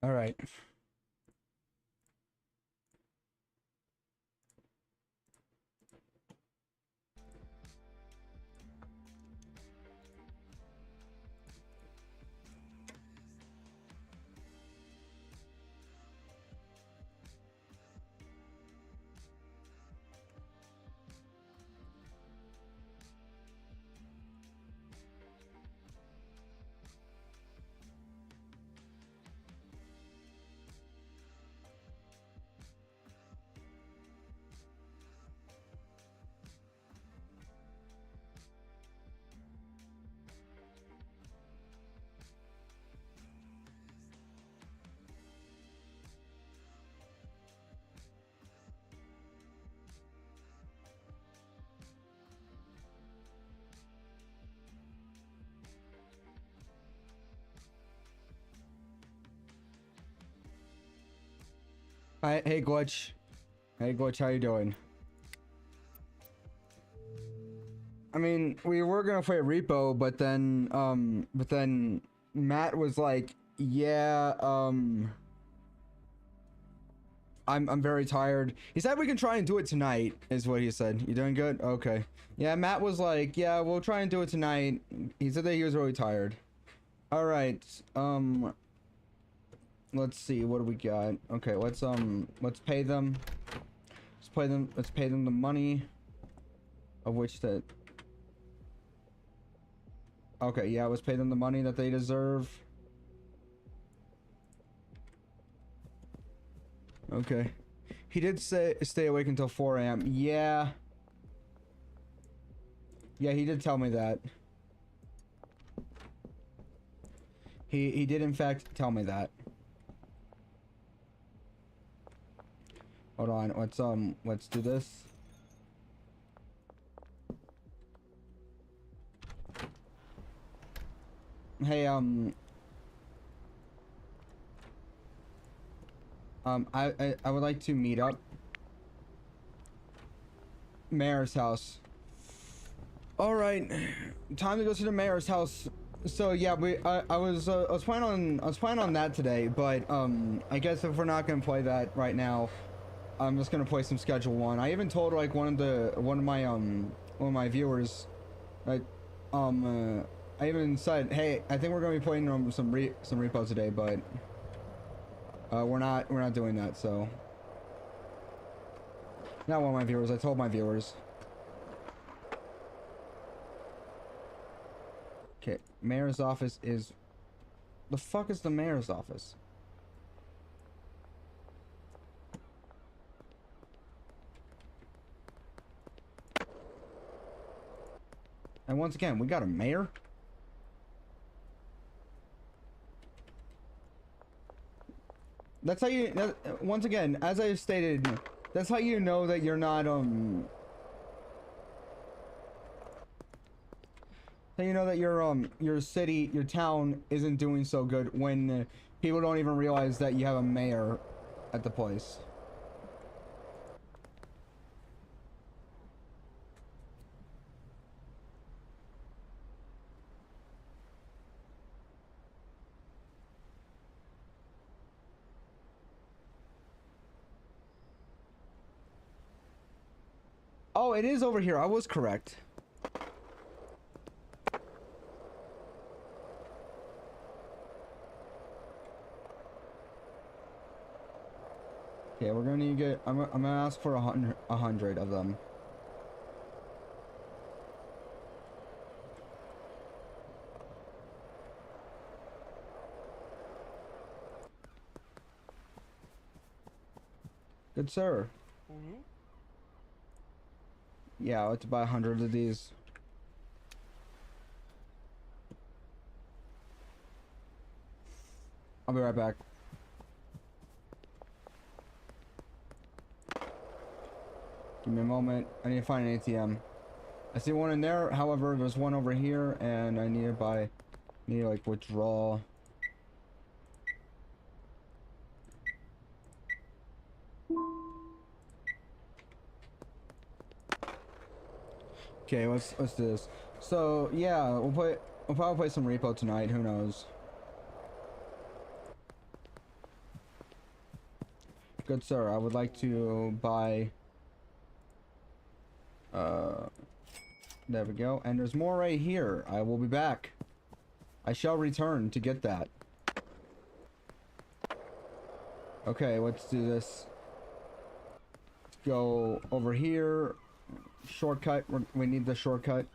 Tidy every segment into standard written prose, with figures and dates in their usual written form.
All right. Hi, hey Glitch. Hey Glitch, how you doing? I mean, we were gonna play repo, but then Matt was like, "Yeah, I'm very tired." He said we can try and do it tonight, is what he said. You doing good? Okay. Yeah, Matt was like, "Yeah, we'll try and do it tonight." He said that he was really tired. All right. Let's see. What do we got? Okay, let's pay them. Let's pay them the money, of which that. Okay, yeah, let's pay them the money that they deserve. Okay. He did say stay awake until 4 a.m. Yeah. Yeah, he did tell me that. He did in fact tell me that. Hold on, let's do this. Hey, I would like to meet up. Mayor's house. All right, time to go to the mayor's house. So yeah, I was planning on that today, but I guess if we're not gonna play that right now, I'm just gonna play some Schedule 1. I even told like one of my viewers, like, I even said, hey, I think we're gonna be playing some repos today, but we're not doing that. So not one of my viewers. I told my viewers. Okay, mayor's office is. The fuck is the mayor's office? And once again, we got a mayor. That's how you. Once again, as I stated, that's how you know that you're not So you know that your city, your town isn't doing so good when people don't even realize that you have a mayor at the place. Oh, it is over here. I was correct. Okay, we're gonna need to get. I'm gonna ask for 100 of them. Good sir. Mm-hmm. Yeah, let's buy 100 of these. I'll be right back. Give me a moment. I need to find an ATM. I see one in there. However, there's one over here, and I need to buy. Need to like withdraw. Okay, let's do this. So yeah, we'll probably play some repo tonight. Who knows? Good sir, I would like to buy... There we go. And there's more right here. I will be back. I shall return to get that. Okay, let's do this. Let's go over here. Shortcut. We need the shortcut.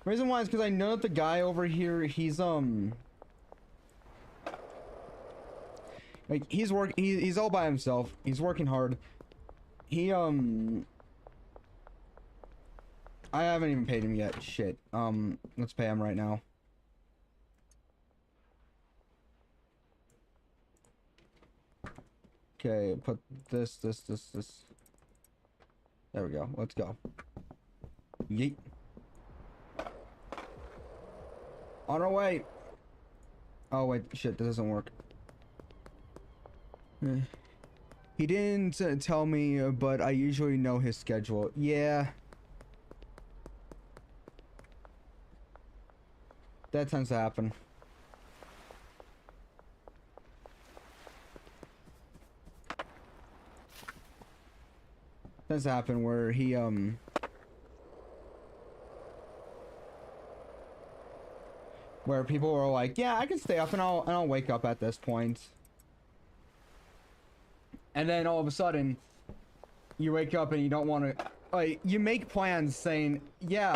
Reason why is because I know that the guy over here, he's like he's all by himself. He's working hard. He I haven't even paid him yet. Shit. Let's pay him right now. Okay, put this. There we go. Let's go. Yeet. On our way. Oh wait, shit, this doesn't work. He didn't tell me, but I usually know his schedule. Yeah. That tends to happen. Tends to happen where he where people are like, yeah, I can stay up and I'll wake up at this point. And then all of a sudden you wake up and you don't want to, like, you make plans saying, yeah,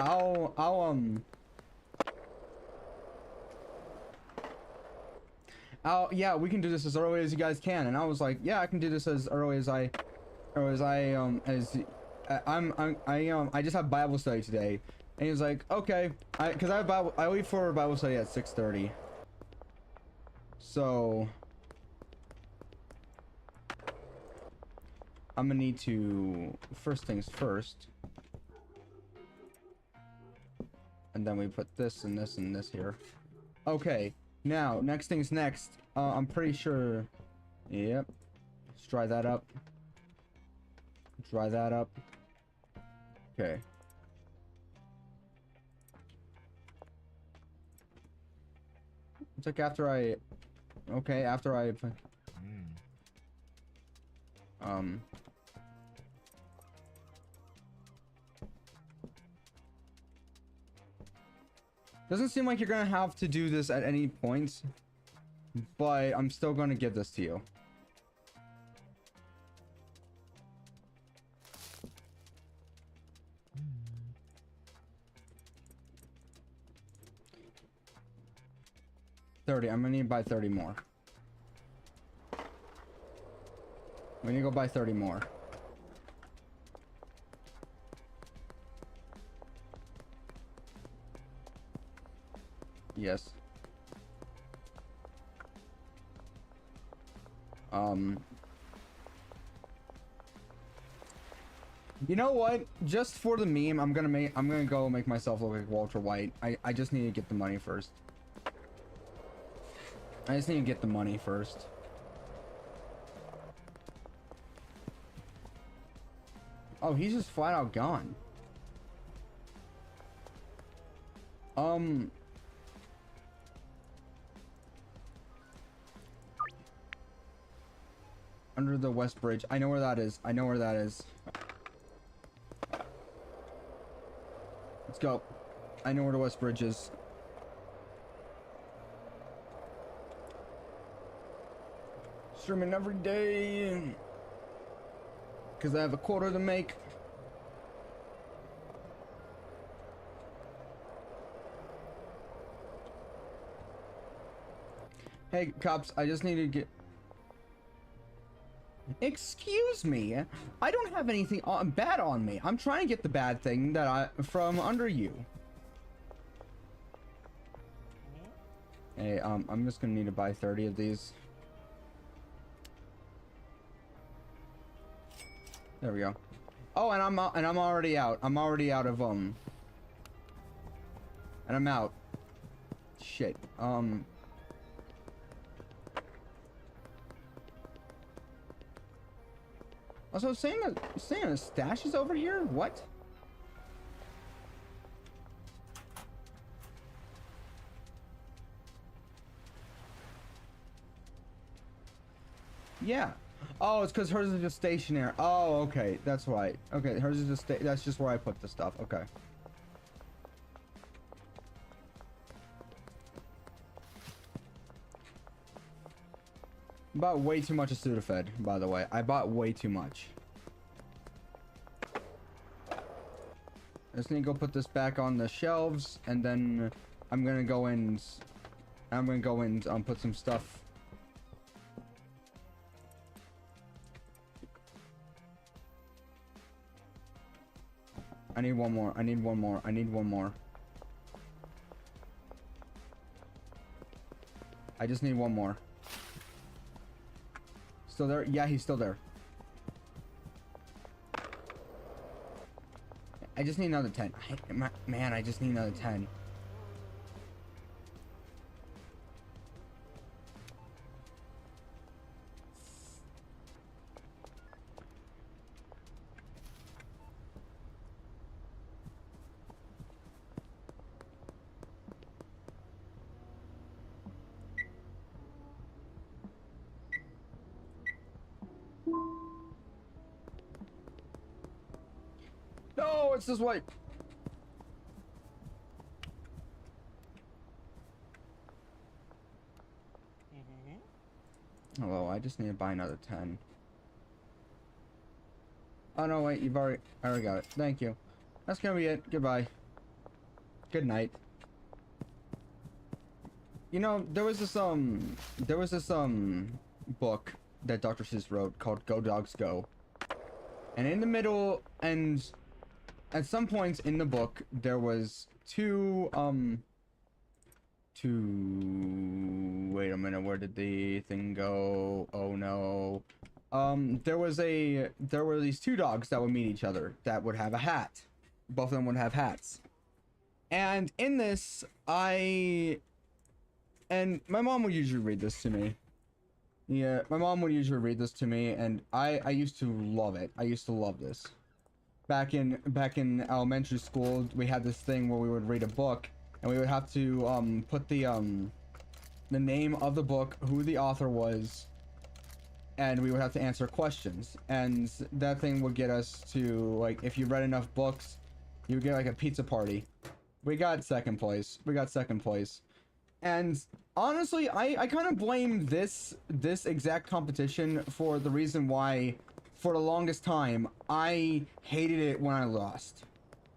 yeah, we can do this as early as you guys can. And I was like, yeah, I can do this as early as I just have Bible study today. And he was like, okay, because I leave for Bible study at 6:30. So I'm gonna need to, first things first, and then we put this and this and this here. Okay, now next things next. I'm pretty sure. Yep. Let's dry that up. Dry that up. Okay. It's like after I... Okay, after I... Doesn't seem like you're gonna have to do this at any point, but I'm still gonna give this to you. I'm gonna need to buy 30 more. We need to go buy 30 more. Yes. You know what? Just for the meme, I'm gonna go make myself look like Walter White. I just need to get the money first. I just need to get the money first. Oh, he's just flat out gone. Under the West Bridge. I know where that is. I know where that is. Let's go. I know where the West Bridge is. Streaming every day. Because I have a quota to make. Hey, cops, I just need to get... Excuse me. I don't have anything bad on me. I'm trying to get the bad thing that from under you. Hey, I'm just gonna need to buy 30 of these. There we go. Oh, and I'm already out. I'm already out of and I'm out. Shit. Also, saying a stash is over here? What? Yeah. Oh, it's because hers is just stationary. Oh, okay. That's right. Okay, hers is just that's just where I put the stuff. Okay. Bought way too much of Sudafed, by the way. I bought way too much. I just need to go put this back on the shelves, and then I'm gonna go and put some stuff. I need one more. I need one more. I need one more. I just need one more. Still there? Yeah, he's still there. I just need another 10. Man, I just need another 10. No, it's this way. Hello, I just need to buy another 10. Oh no, wait, I already got it. Thank you. That's gonna be it. Goodbye. Good night. You know, there was this book that Dr. Seuss wrote called Go Dogs Go. And in the middle, and at some points in the book, there was two, wait a minute, where did the thing go? Oh no. There were these two dogs that would meet each other that would have a hat. Both of them would have hats. And in this, and my mom would usually read this to me. Yeah, my mom would usually read this to me, and I used to love it. I used to love this. Back in elementary school, we had this thing where we would read a book, and we would have to put the name of the book, who the author was, and we would have to answer questions. And that thing would get us to, like, if you read enough books, you would get like a pizza party. We got second place. And honestly, I kind of blame this exact competition for the reason why, for the longest time, I hated it when I lost.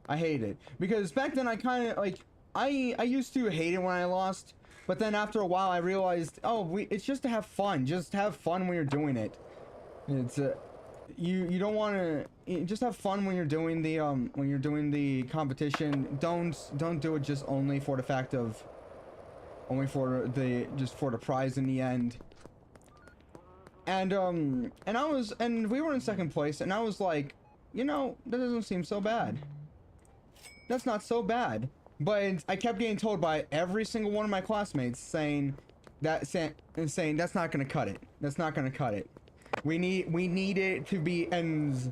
I hated it. Because back then I kind of, like, I used to hate it when I lost. But then after a while I realized, oh, it's just to have fun. Just have fun when you're doing it. It's, you don't want to, just have fun when you're doing the competition. Don't do it just only for the fact of, just for the prize in the end. And we were in second place, and I was like, you know, that doesn't seem so bad. That's not so bad. But I kept getting told by every single one of my classmates saying that's not gonna cut it. That's not gonna cut it. We need it to be, and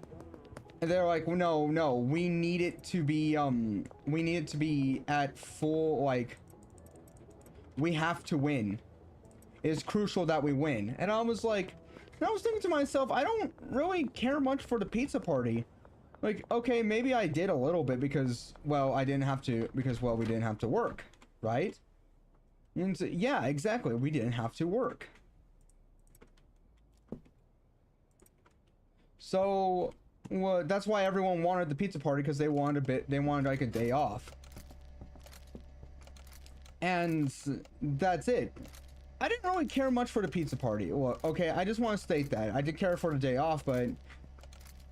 they're like, no, we need it to be at full, like, we have to win. It's crucial that we win. And I was like, and I was thinking to myself, I don't really care much for the pizza party. Like, okay, maybe I did a little bit because, well, we didn't have to work, right? And so, yeah, exactly, we didn't have to work. So, well, that's why everyone wanted the pizza party, because they wanted like a day off. And that's it. I didn't really care much for the pizza party. Well, okay, I just want to state that. I did care for the day off, but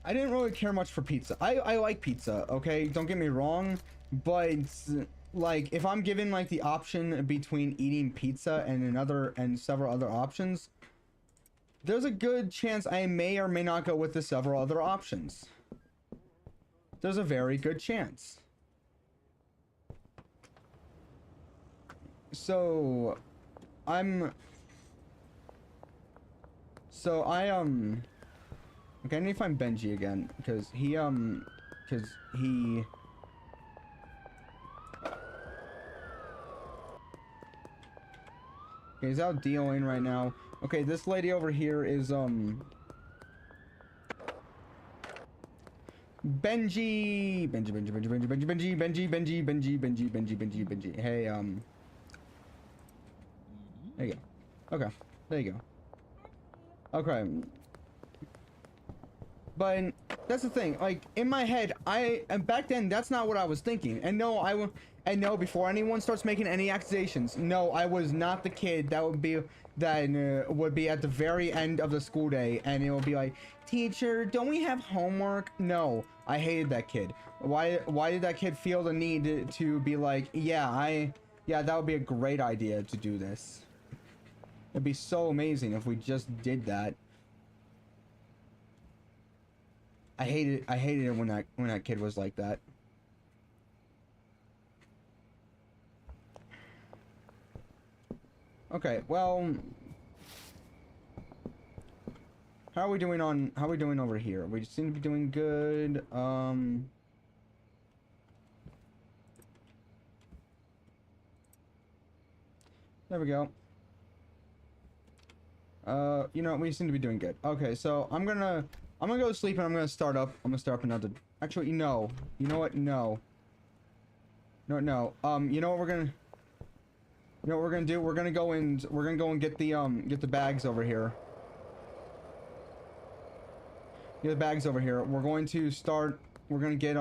I didn't really care much for pizza. I like pizza, okay? Don't get me wrong, but like, if I'm given like the option between eating pizza and several other options, there's a good chance I may or may not go with the several other options. There's a very good chance. So I okay, I need to find Benji again, because he Okay, he's out dealing right now. Okay, this lady over here is Benji. Benji. Hey, there you go. Okay, there you go. Okay. But that's the thing, like, in my head, and back then, that's not what I was thinking. And no, before anyone starts making any accusations, no, I was not the kid that would be at the very end of the school day, and it will be like, teacher, don't we have homework? No, I hated that kid. Why did that kid feel the need to be like, yeah, that would be a great idea to do this. It'd be so amazing if we just did that. I hated it when that kid was like that. Okay, well, how are we doing over here? We seem to be doing good. There we go. You know, we seem to be doing good. Okay, so I'm gonna go to sleep and I'm gonna start up another. Actually, no. You know what? No. No. You know what we're gonna do? We're gonna go and get the bags over here. Get the bags over here. We're going to start. We're gonna get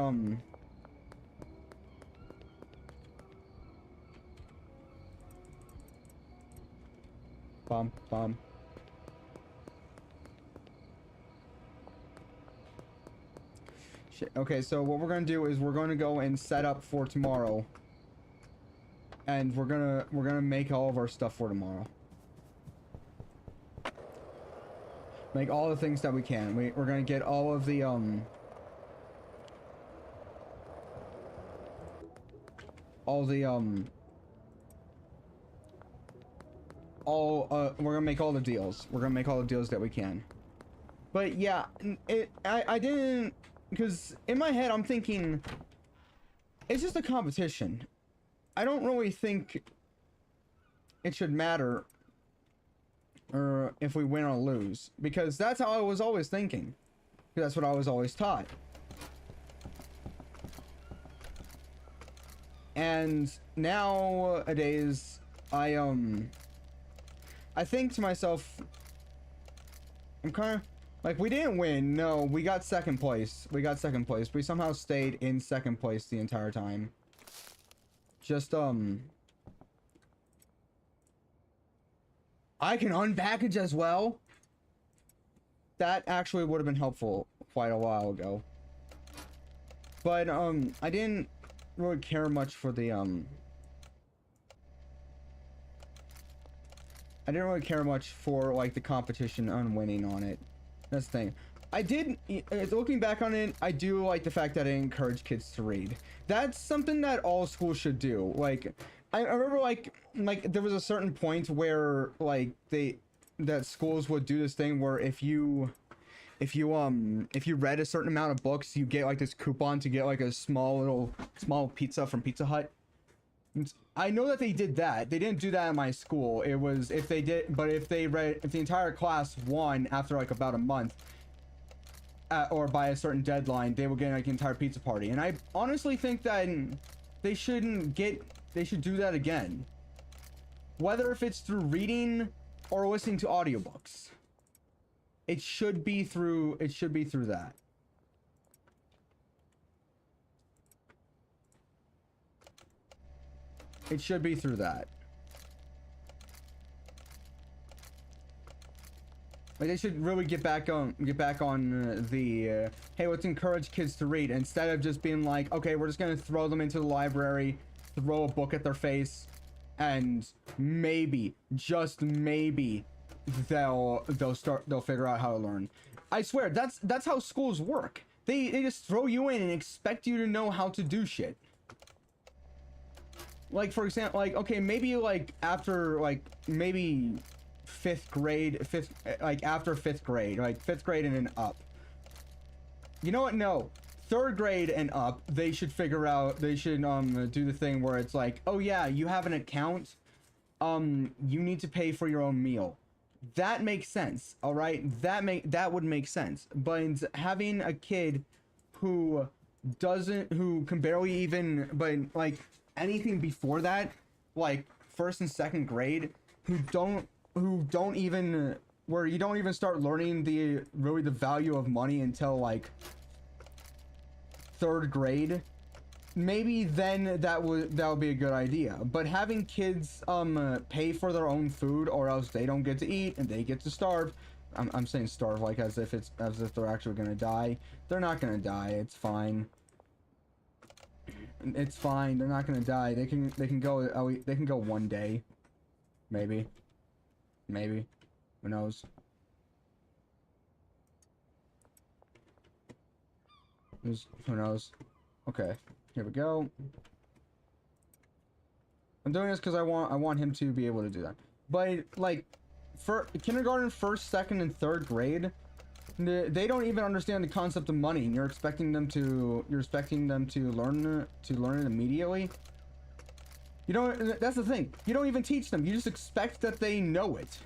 Bomb. Okay, so what we're gonna do is we're gonna go and set up for tomorrow, and we're gonna make all of our stuff for tomorrow. Make all the things that we can. We're gonna get all of the we're gonna make all the deals. We're gonna make all the deals that we can. But yeah, I didn't. Because in my head, I'm thinking, it's just a competition. I don't really think it should matter or if we win or lose. Because that's how I was always thinking. That's what I was always taught. And nowadays, I think to myself, I'm kind of... Like, we didn't win. No, we got second place. We somehow stayed in second place the entire time. Just, I can unpackage as well. That actually would have been helpful quite a while ago. But, I didn't really care much for the, I didn't really care much for, like, the competition on winning on it. That's the thing. I did, looking back on it, I do like the fact that I encourage kids to read. That's something that all schools should do. Like, I remember like there was a certain point where like that schools would do this thing where if you read a certain amount of books, you get like this coupon to get like a small pizza from Pizza Hut. I know that they did that. They didn't do that at my school. It was if the entire class won after like about a month, or by a certain deadline, they would get like an entire pizza party. And I honestly think that they should do that again. Whether if it's through reading or listening to audiobooks. It should be through that. It should be through that. Like, they should really get back on the hey, let's encourage kids to read instead of just being like, okay, we're just gonna throw them into the library, throw a book at their face, and maybe, just maybe, they'll figure out how to learn. I swear, that's how schools work. They just throw you in and expect you to know how to do shit. Like, for example, like, okay, maybe, like, after, like, maybe after fifth grade, like, 5th grade and up. You know what? No. 3rd grade and up, they should do the thing where it's like, oh, yeah, you have an account, you need to pay for your own meal. That makes sense, all right? That would make sense. But having a kid who can barely even, but like anything before that, like first and second grade, who don't even, where you don't even start learning really the value of money until like third grade, maybe then that would be a good idea. But having kids pay for their own food, or else they don't get to eat and they get to starve. I'm saying starve like as if they're actually gonna die. They're not gonna die. It's fine. It's fine. They're not gonna die. They can go one day, maybe. Who knows? Who knows? Okay. Here we go. I'm doing this because I want him to be able to do that. But like, for kindergarten, first, second, and third grade, they don't even understand the concept of money, and you're expecting them to learn it immediately. You don't. That's the thing. You don't even teach them. You just expect that they know it.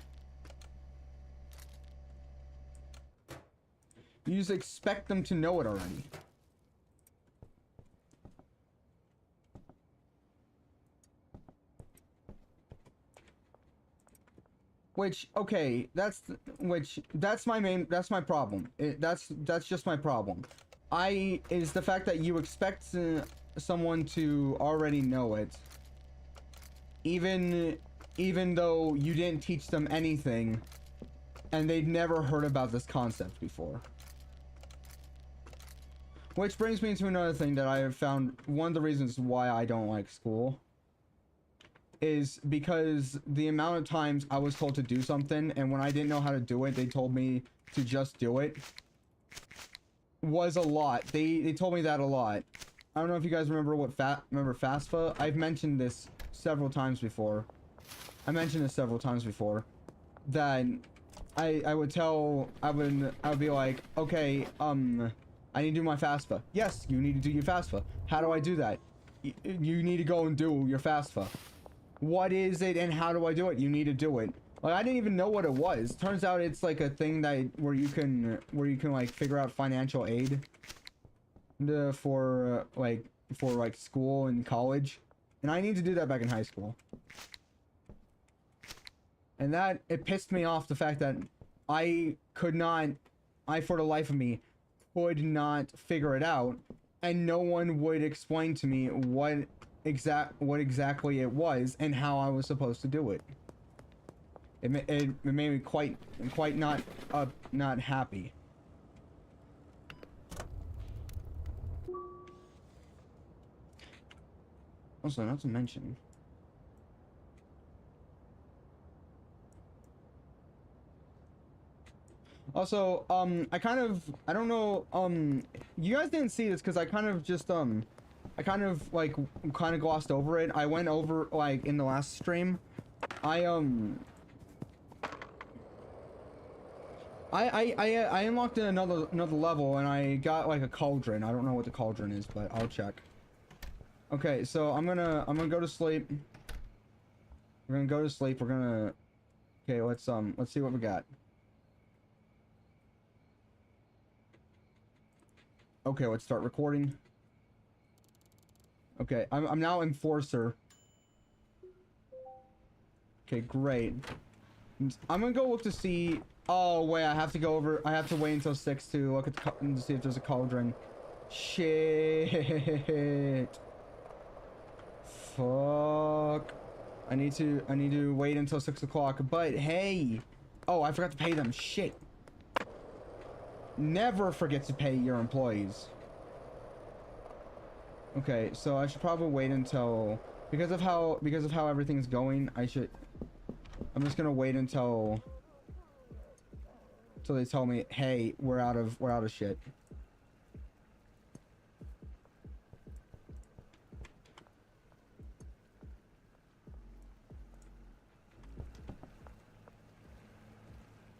You just expect them to know it already. Which, okay, that's my problem. That's just my problem. Is the fact that you expect someone to already know it, even though you didn't teach them anything, and they'd never heard about this concept before. Which brings me to another thing that I have found. One of the reasons why I don't like school is because the amount of times I was told to do something, and when I didn't know how to do it, they told me to just do it, was a lot. They told me that a lot. I don't know if you guys remember FAFSA. I've mentioned this several times before. That I would be like, okay, I need to do my FAFSA. Yes, you need to do your FAFSA. How do I do that? You need to go and do your FAFSA. What is it and how do I do it? You need to do it. Like, I didn't even know what it was. Turns out it's like a thing where you can like figure out financial aid for school and college. And I need to do that back in high school. And it pissed me off, the fact that I for the life of me could not figure it out, and no one would explain to me what exactly it was and how I was supposed to do it. It made me quite not happy. Also, not to mention, also, I don't know, you guys didn't see this because I kind of glossed over it. I went over, like, in the last stream. I unlocked another level, and I got, like, a cauldron. I don't know what the cauldron is, but I'll check. Okay, so I'm gonna go to sleep. We're gonna go to sleep. Okay, let's see what we got. Okay, let's start recording. Okay, I'm now Enforcer. Okay, great. I'm gonna go look to see. Oh wait, I have to wait until 6 to look at to see if there's a cauldron. Shit. Fuck. I need to wait until 6 o'clock. But hey, oh, I forgot to pay them. Shit. Never forget to pay your employees. Okay, so I should probably wait until, because of how everything's going, I'm just gonna wait until they tell me, hey, we're out of shit.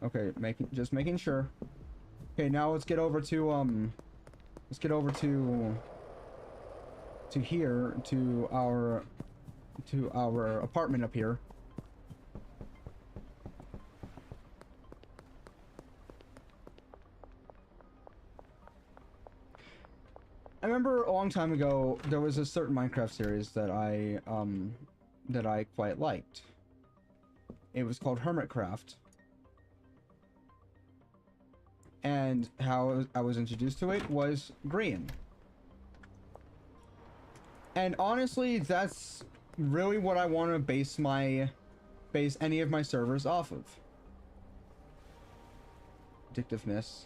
Okay, just making sure. Okay, now let's get over to here, to our apartment up here. remember a long time ago there was a certain Minecraft series that I quite liked. It was called Hermitcraft. And how I was introduced to it was Green. And honestly, that's really what I want to base any of my servers off of. Addictiveness.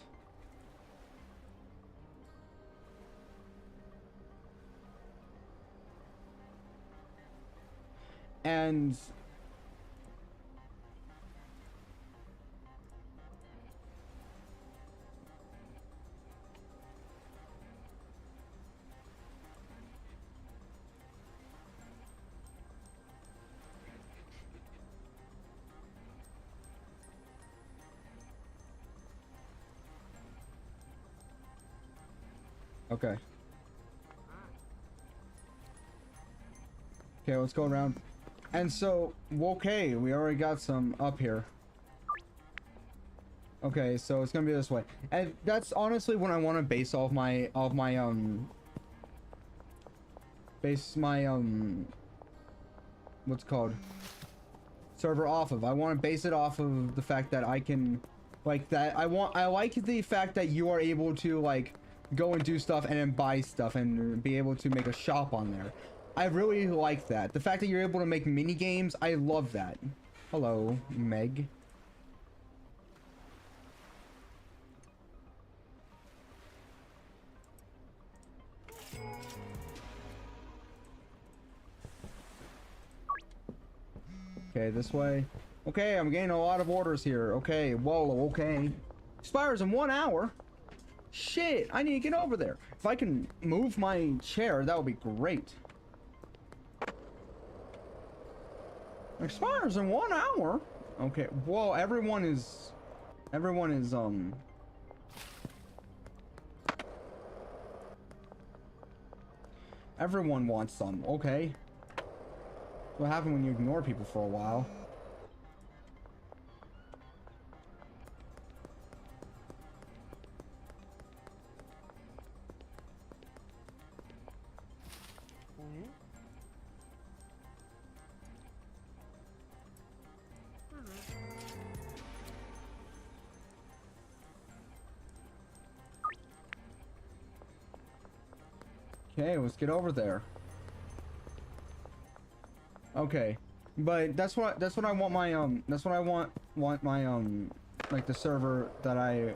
And okay. Okay, let's go around. And so, okay, we already got some up here. Okay, so it's gonna be this way. And that's honestly when I want to base all of my what's it called? Server off of. I want to base it off of the fact that I can, like, that I like the fact that you are able to, like, go and do stuff and then buy stuff and be able to make a shop on there. I really like that. The fact that you're able to make mini games, I love that. Hello, Meg. Okay, this way. Okay, I'm getting a lot of orders here. Okay, whoa, okay. Expires in 1 hour. Shit, I need to get over there. If I can move my chair, that would be great. Expires in 1 hour. Okay, whoa, everyone is everyone wants some. Okay. What happens when you ignore people for a while? Okay, let's get over there. Okay, but that's what I want my that's what I want my like the server that I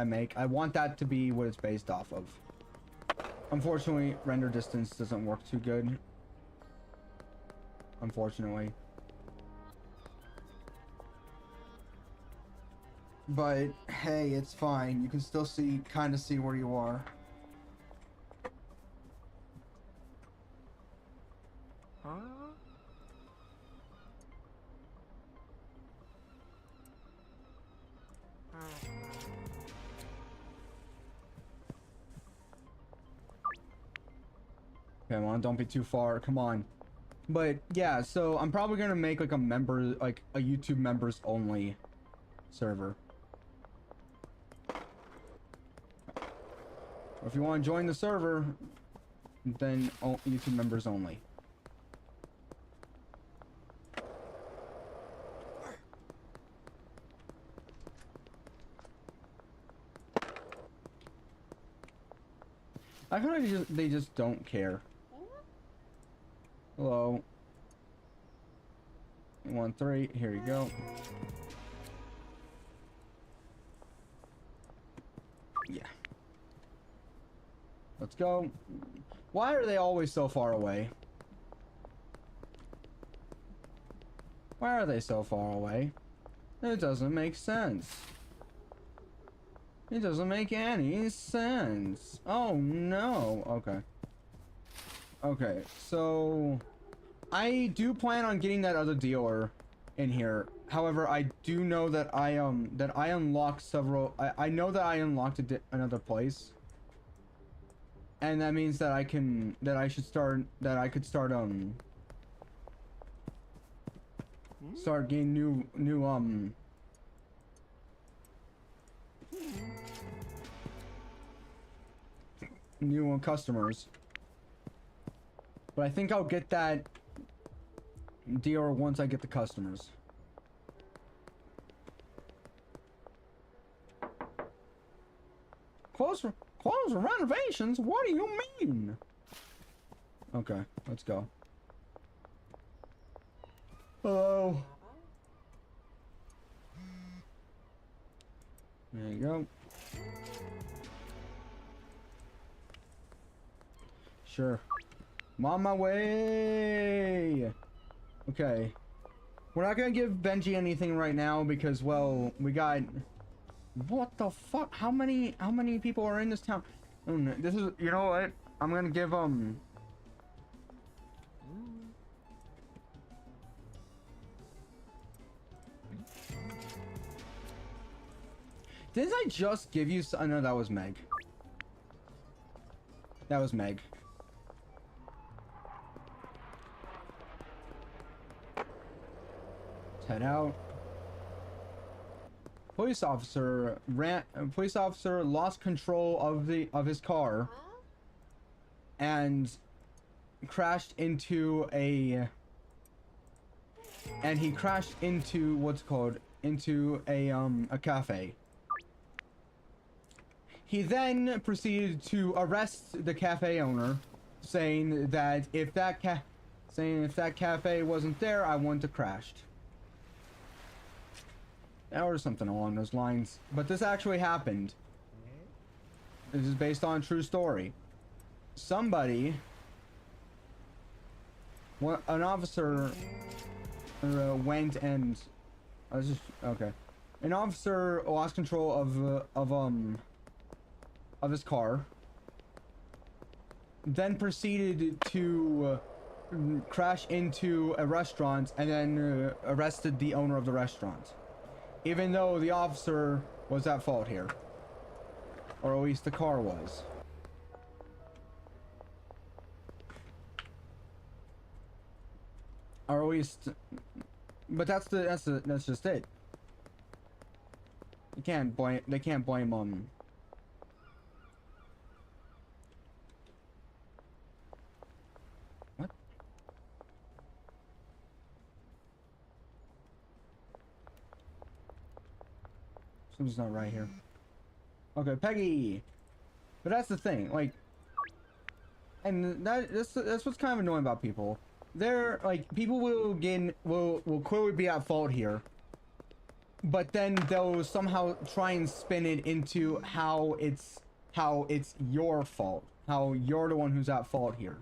make. I want that to be what it's based off of. Unfortunately, render distance doesn't work too good. Unfortunately. But hey, it's fine. You can still kind of see where you are. Huh? Come on, don't be too far. Come on. But yeah, so I'm probably gonna make like a YouTube members only server. Or if you want to join the server, then YouTube members only. I feel like they just don't care. Hello. 1-3. Here you go. Yeah. Let's go. Why are they always so far away? Why are they so far away? It doesn't make sense. It doesn't make any sense. Oh no. Okay. Okay, so I do plan on getting that other dealer in here. However, I do know that I unlocked several. I know that I unlocked another place, and that means that I could start start getting new customers. But I think I'll get that deal once I get the customers. Close renovations? What do you mean? Okay, let's go. Hello. There you go. Sure. I'm on my way. Okay. We're not gonna give Benji anything right now because, well, we got... What the fuck? How many people are in this town? Oh, no. This is... You know what? I'm gonna give, Didn't I just give you... Oh, no, that was Meg. That was Meg. Let's head out. Police officer lost control of his car and crashed into a a cafe. He then proceeded to arrest the cafe owner, saying that if that cafe wasn't there, I wouldn't have crashed. Or something along those lines. But this actually happened. This is based on a true story. Somebody... an officer... went and... okay. An officer lost control of his car. Then proceeded to... crash into a restaurant and then arrested the owner of the restaurant. Even though the officer was at fault here. Or at least the car was. Or at least... But that's just it. They can't blame What? Something's not right here. Okay, Peggy. But that's the thing, like, and that's what's kind of annoying about people. They're like, people will clearly be at fault here, but then they'll somehow try and spin it into how it's your fault, how you're the one who's at fault here.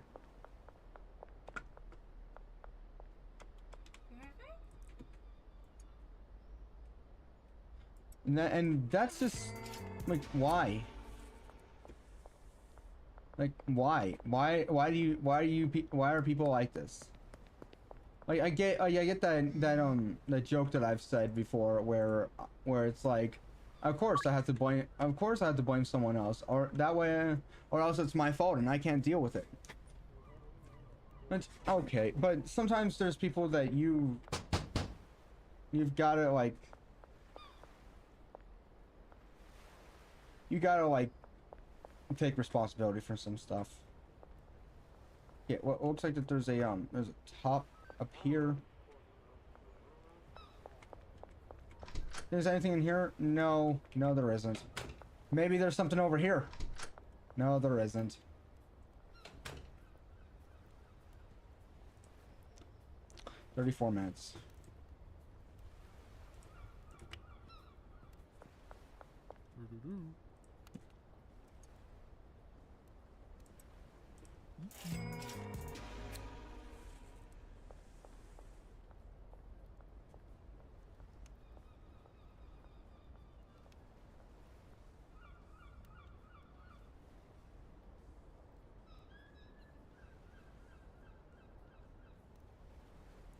And that's just like, why? Like, why are people like this? Like, I get that joke that I've said before where it's like, of course I have to blame someone else, or that way, or else it's my fault and I can't deal with it. It's okay, but sometimes there's people that you've gotta like, take responsibility for some stuff. Yeah, well, it looks like that there's a top up here. Is anything in here? No, there isn't. Maybe there's something over here. No, there isn't. $34 minutes.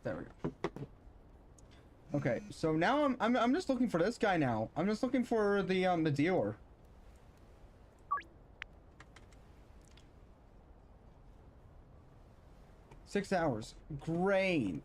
There we go. Okay, so now I'm just looking for this guy now. I'm just looking for the dealer. Six hours. Great.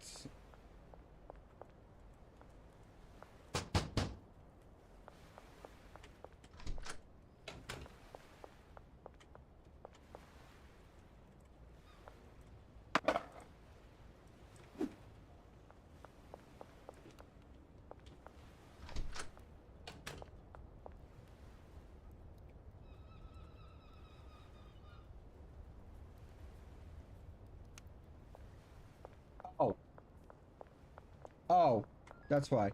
Oh, that's why.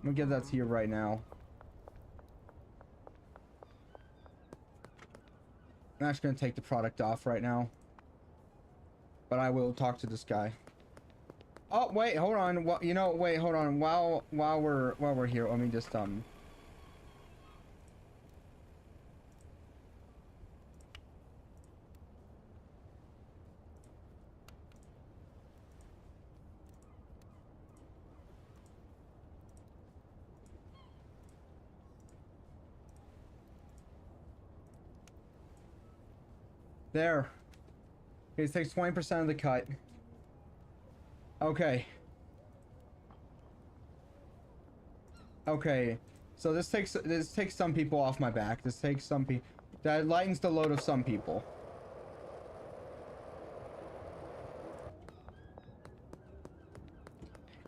I'm gonna give that to you right now. I'm actually gonna take the product off right now. But I will talk to this guy. Oh, wait, hold on. Well, you know, wait, hold on. While we're here, let me just there. Okay, it takes 20% of the cut. Okay. Okay. So this takes some people off my back. This takes some people. That lightens the load of some people.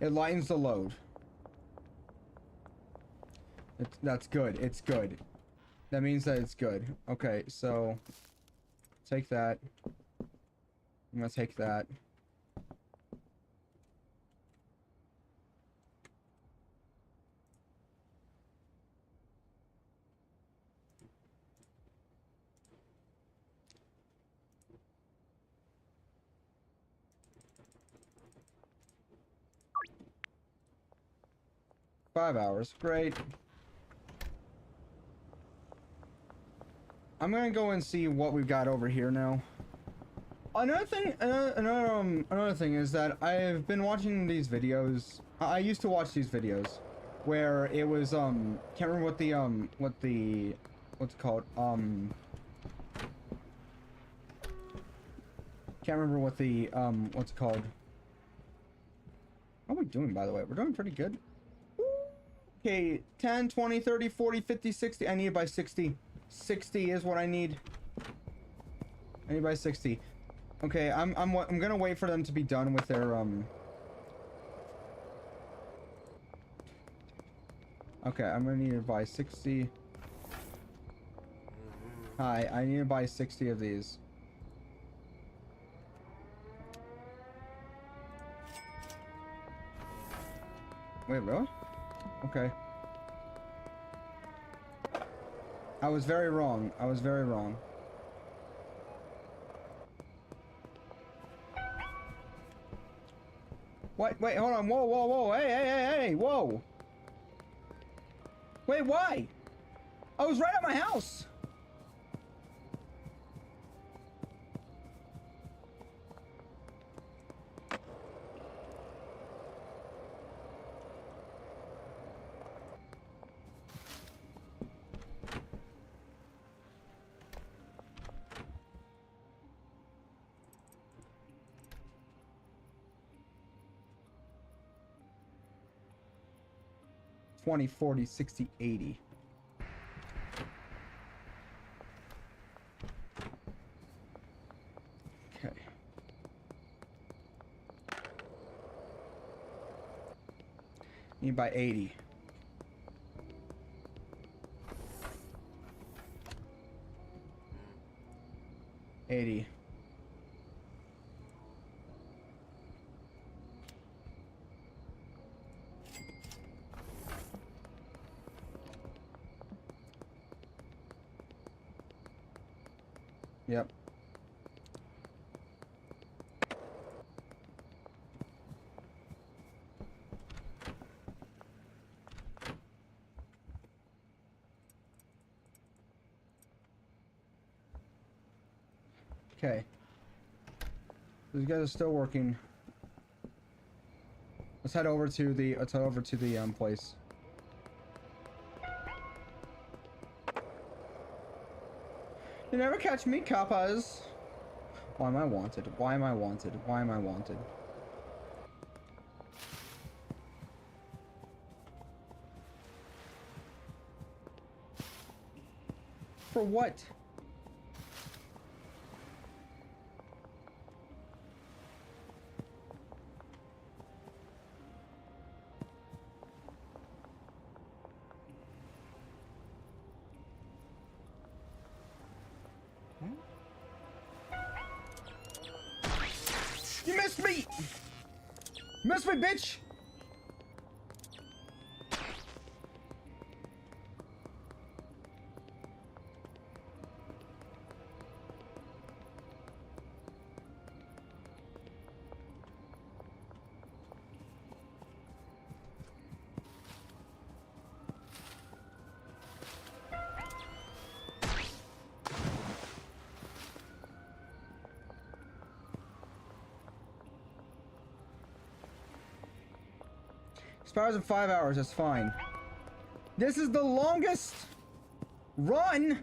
It lightens the load. That's good. It's good. That means that it's good. Okay, so take that. I'm gonna take that. Five hours. Great. I'm gonna go and see what we've got over here now. Another thing, another thing is that I've been watching these videos. I used to watch these videos where it was can't remember what's it called, can't remember what the what's it called. How are we doing, by the way? We're doing pretty good. Okay, 10, 20, 30, 40, 50, 60. I need it by 60. 60 is what I need. I need by 60. Okay, I'm gonna wait for them to be done with their Okay, I'm gonna need to buy 60. Hi, I need to buy 60 of these. Wait, really? Okay. I was very wrong. I was very wrong. Wait, hold on. Whoa, whoa, whoa. Hey, whoa. Wait, why? I was right at my house. $20, $40, $60, $80. Okay. Need by 80. 80. Yep. Okay. These guys are still working. Let's head over to the place. You never catch me, kappas. Why am I wanted? Why am I wanted? Why am I wanted? For what? You missed me! Missed me, bitch! Expires in 5 hours, that's fine. This is the longest run.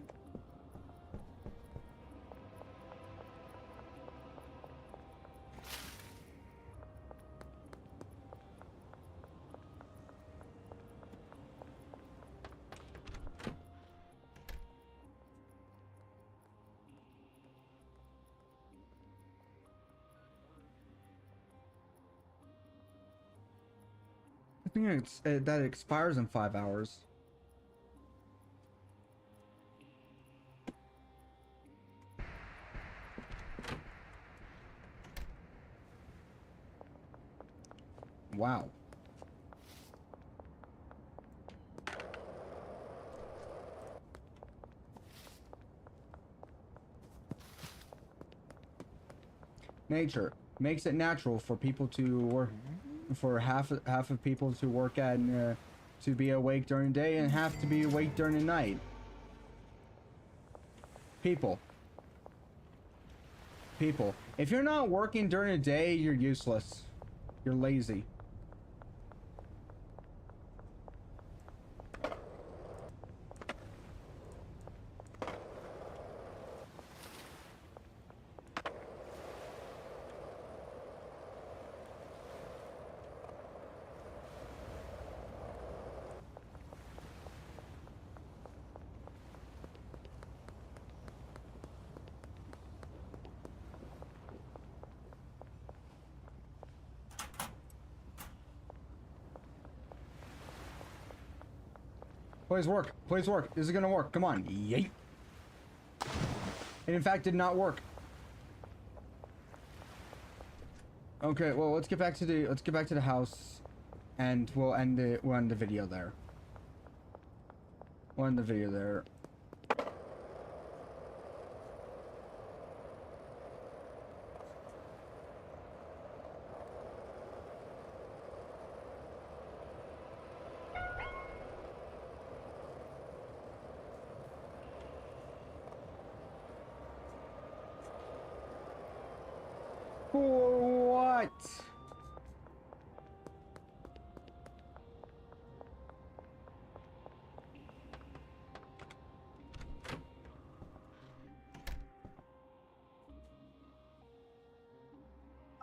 I think it's that it expires in 5 hours. Wow. Nature makes it natural for people to work, for half of people to work at to be awake during the day and half to be awake during the night. People, if you're not working during the day, you're useless. You're lazy. Please work. Please work. This is gonna work. Come on. Yeet. It in fact did not work. Okay, well let's get back to the house and we'll end the video there. We'll end the video there. For what?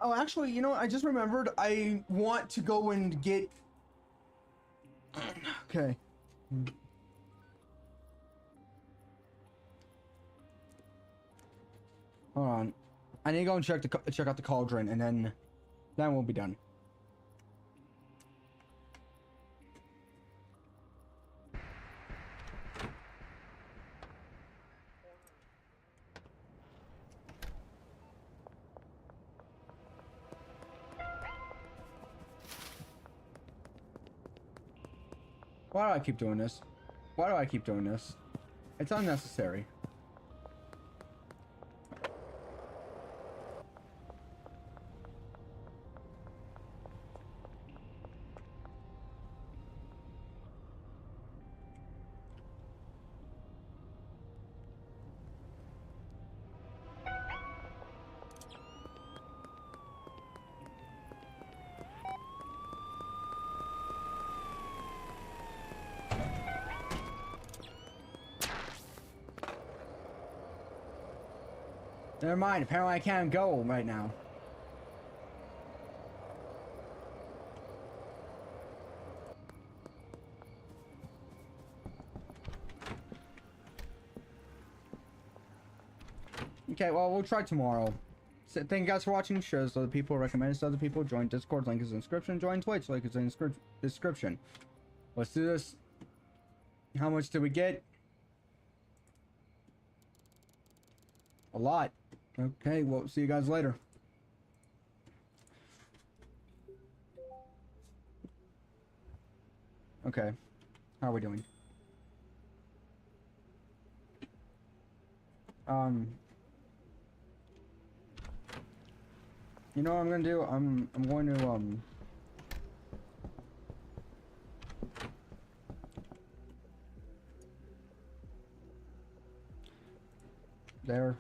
Oh, actually, you know what? I just remembered I want to go and get... Okay. Hold on. I need to go and check out the cauldron, and then we'll be done. Why do I keep doing this? Why do I keep doing this? It's unnecessary. Never mind, apparently I can't go right now. Okay, well, we'll try tomorrow. So, thank you guys for watching. Share this to other people, recommend this to other people, join Discord, link is in the description, join Twitch, link is in the description. Let's do this. How much did we get? A lot. Okay, well, see you guys later. Okay. How are we doing? You know what I'm gonna do? I'm going to there.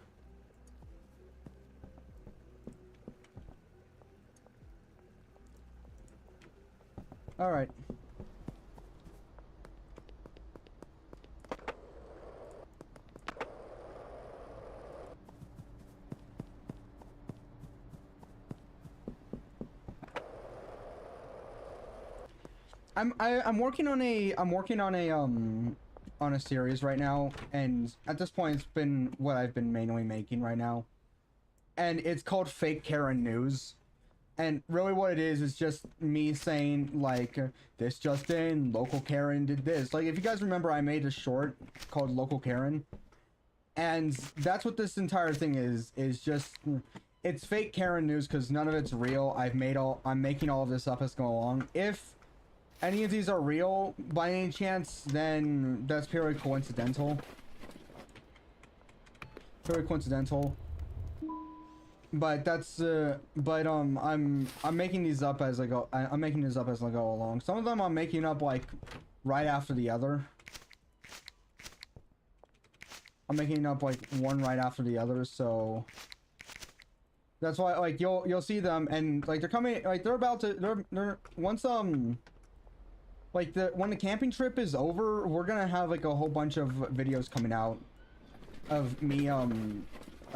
All right. I'm working on a series right now, and at this point it's been what I've been mainly making right now, and it's called Fake Karen News. And really what it is just me saying, like, this just in, local Karen did this. Like, if you guys remember, I made a short called Local Karen, and that's what this entire thing is just, it's fake Karen news because none of it's real. I'm making all of this up as go along. If any of these are real by any chance, then that's purely coincidental. Purely coincidental. But that's I'm making these up as I go. I'm making these up as I go along. Some of them I'm making up like right after the other. I'm making up like one right after the other, so that's why like you'll see them, and like they're coming, like they're about to they're once like when the camping trip is over, we're gonna have like a whole bunch of videos coming out of me of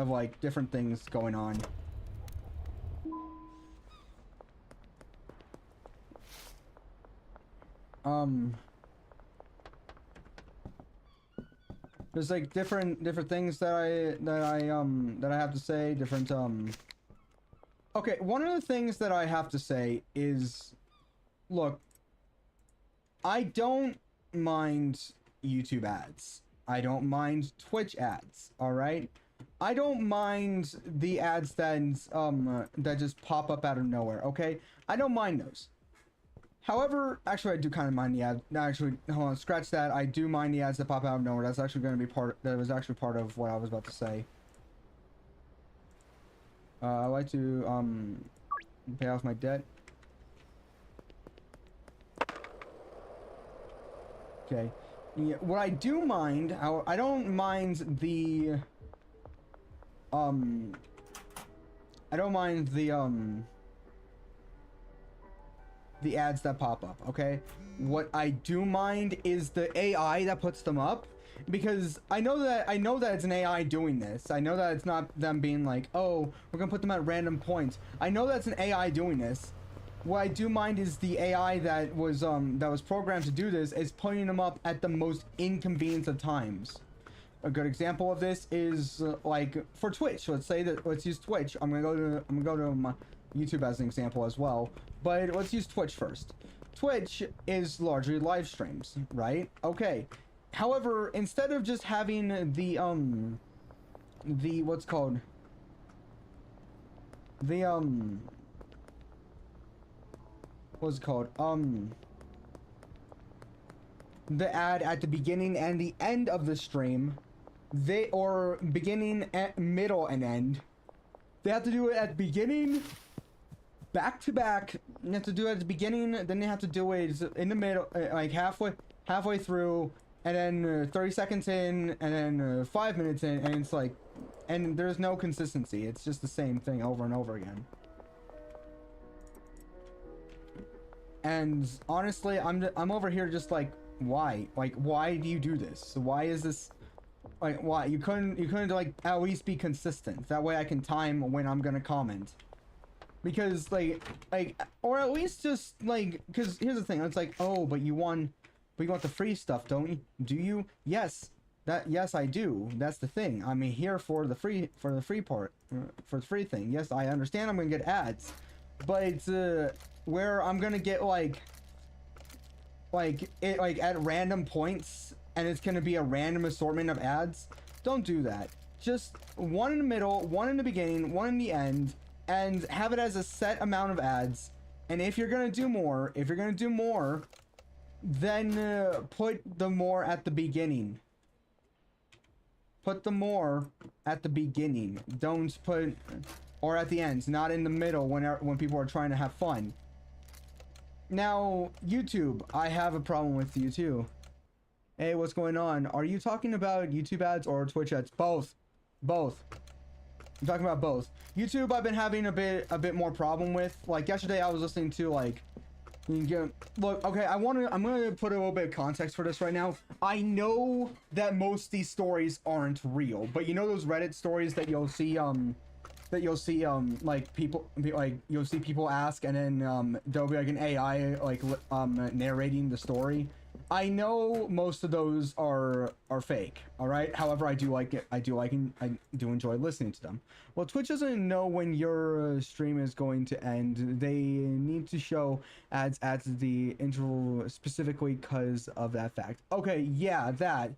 like different things going on. There's like different things that I have to say, different okay, one of the things that I have to say is, look, I don't mind YouTube ads. I don't mind Twitch ads, all right? I don't mind the ads that just pop up out of nowhere, okay? I don't mind those. However, actually I do kind of mind the ad. Actually, hold on, scratch that. I do mind the ads that pop out of nowhere. That's actually going to be that was actually part of what I was about to say. I like to pay off my debt. Okay. Yeah, what I do mind, I don't mind the I don't mind the ads that pop up, okay? What I do mind is the AI that puts them up, because I know that it's an AI doing this. I know that it's not them being like, oh, we're gonna put them at random points. I know that's an AI doing this. What I do mind is the AI that was programmed to do this is putting them up at the most inconvenient of times. A good example of this is like for Twitch. Let's use Twitch. I'm gonna go to my YouTube as an example as well, but let's use Twitch first. Twitch is largely live streams, right? Okay. However, instead of just having the what's called the what's it called the ad at the beginning and the end of the stream, or beginning, middle, and end, they have to do it at the beginning, back to back. You have to do it at the beginning, then they have to do it in the middle, like halfway through, and then 30 seconds in, and then 5 minutes in, and it's like, and there's no consistency. It's just the same thing over and over again. And honestly, I'm over here just like, why? Like, why do you do this? Why is this? Like, why? You couldn't like at least be consistent. That way I can time when I'm gonna comment. Because like, or at least just like, because here's the thing. It's like, oh, but you want the free stuff, don't you? Do you? Yes. Yes, I do. That's the thing. I'm here for the free part, for the free thing. Yes, I understand. I'm gonna get ads, but it's where I'm gonna get like at random points, and it's gonna be a random assortment of ads. Don't do that. Just one in the middle, one in the beginning, one in the end, and have it as a set amount of ads. And if you're gonna do more, then put the more at the beginning. Put the more at the beginning. Don't put, or at the ends, not in the middle when people are trying to have fun. Now, YouTube, I have a problem with you too. Hey, what's going on? Are you talking about YouTube ads or Twitch ads? Both. Both. I'm talking about both. YouTube, I've been having a bit more problem with. Like yesterday, I was listening to like, look, okay, I'm gonna put a little bit of context for this right now. I know that most of these stories aren't real, but you know those Reddit stories that you'll see, like people, like you'll see people ask, and then there'll be like an AI like narrating the story. I know most of those are fake. All right. However, I do enjoy listening to them. Well, Twitch doesn't know when your stream is going to end. They need to show ads at the interval specifically because of that fact. Okay, yeah, that.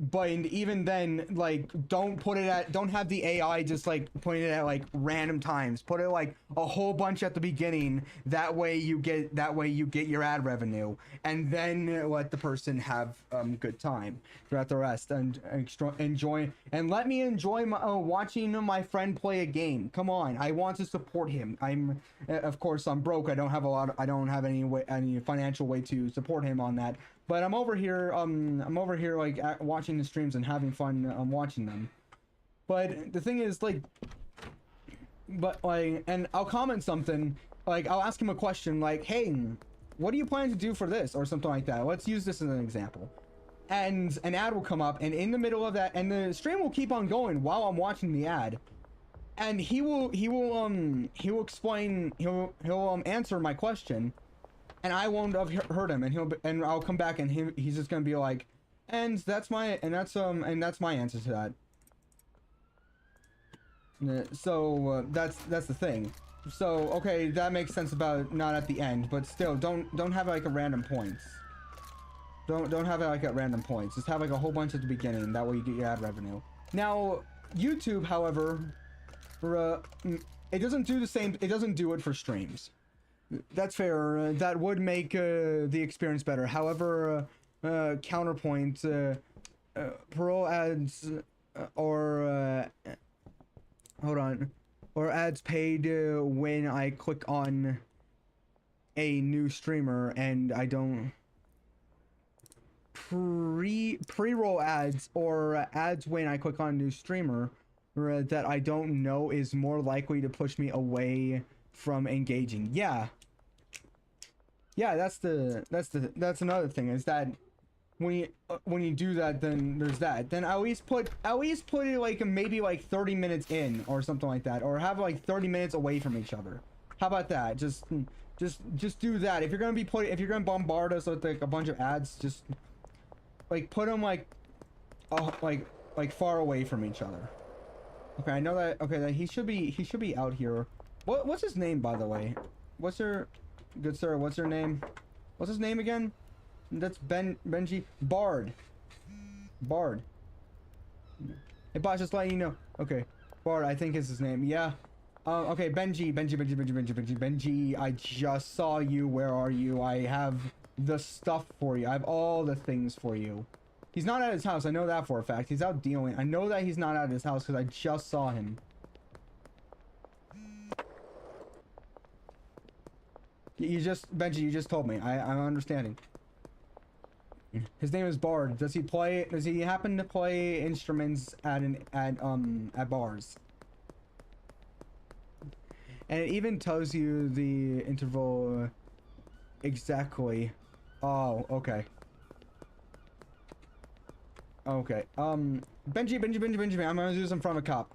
But even then, like, don't have the AI just like putting it at like random times. Put it like a whole bunch at the beginning. That way you get your ad revenue, and then let the person have good time throughout the rest and enjoy, and let me enjoy my watching my friend play a game. Come on, I want to support him. Of course I'm broke. I don't have any financial way to support him on that. But I'm over here like watching the streams and having fun watching them. But the thing is, like, and I'll comment something, like I'll ask him a question like, hey, what are you planning to do for this, or something like that. Let's use this as an example. And an ad will come up, and in the middle of that, and the stream will keep on going while I'm watching the ad. And he'll answer my question. And I won't have heard him, and I'll come back, and he's just gonna be like, and that's my answer to that. So that's the thing. So okay, that makes sense about not at the end, but still, don't have like a random points. Don't have it like at random points. Just have like a whole bunch at the beginning. That way you get your ad revenue. Now YouTube, however, it doesn't do the same. It doesn't do it for streams. That's fair. That would make the experience better. However, counterpoint, pro ads or hold on, or ads paid when I click on a new streamer and I don't pre-roll ads, or ads when I click on a new streamer that I don't know is more likely to push me away from engaging. Yeah, that's another thing, is that when you do that, then there's that. Then at least put it like maybe like 30 minutes in or something like that, or have like 30 minutes away from each other. How about that? Just do that. If you're gonna bombard us with like a bunch of ads, just like put them like far away from each other. Okay, I know that. Okay, that he should be out here. What's his name, by the way? What's your good sir? What's your name? What's his name again? That's Benji Bard. Hey boss, just letting you know. Okay, Bard, I think is his name. Yeah. Okay, Benji. I just saw you. Where are you? I have the stuff for you. I have all the things for you. He's not at his house. I know that for a fact. He's out dealing. I know that he's not at his house because I just saw him. Benji, you just told me. I'm understanding. His name is Bard. Does he happen to play instruments at bars? And it even tells you the interval exactly. Oh, okay. Okay. Benji. I'm gonna do this in front of a cop.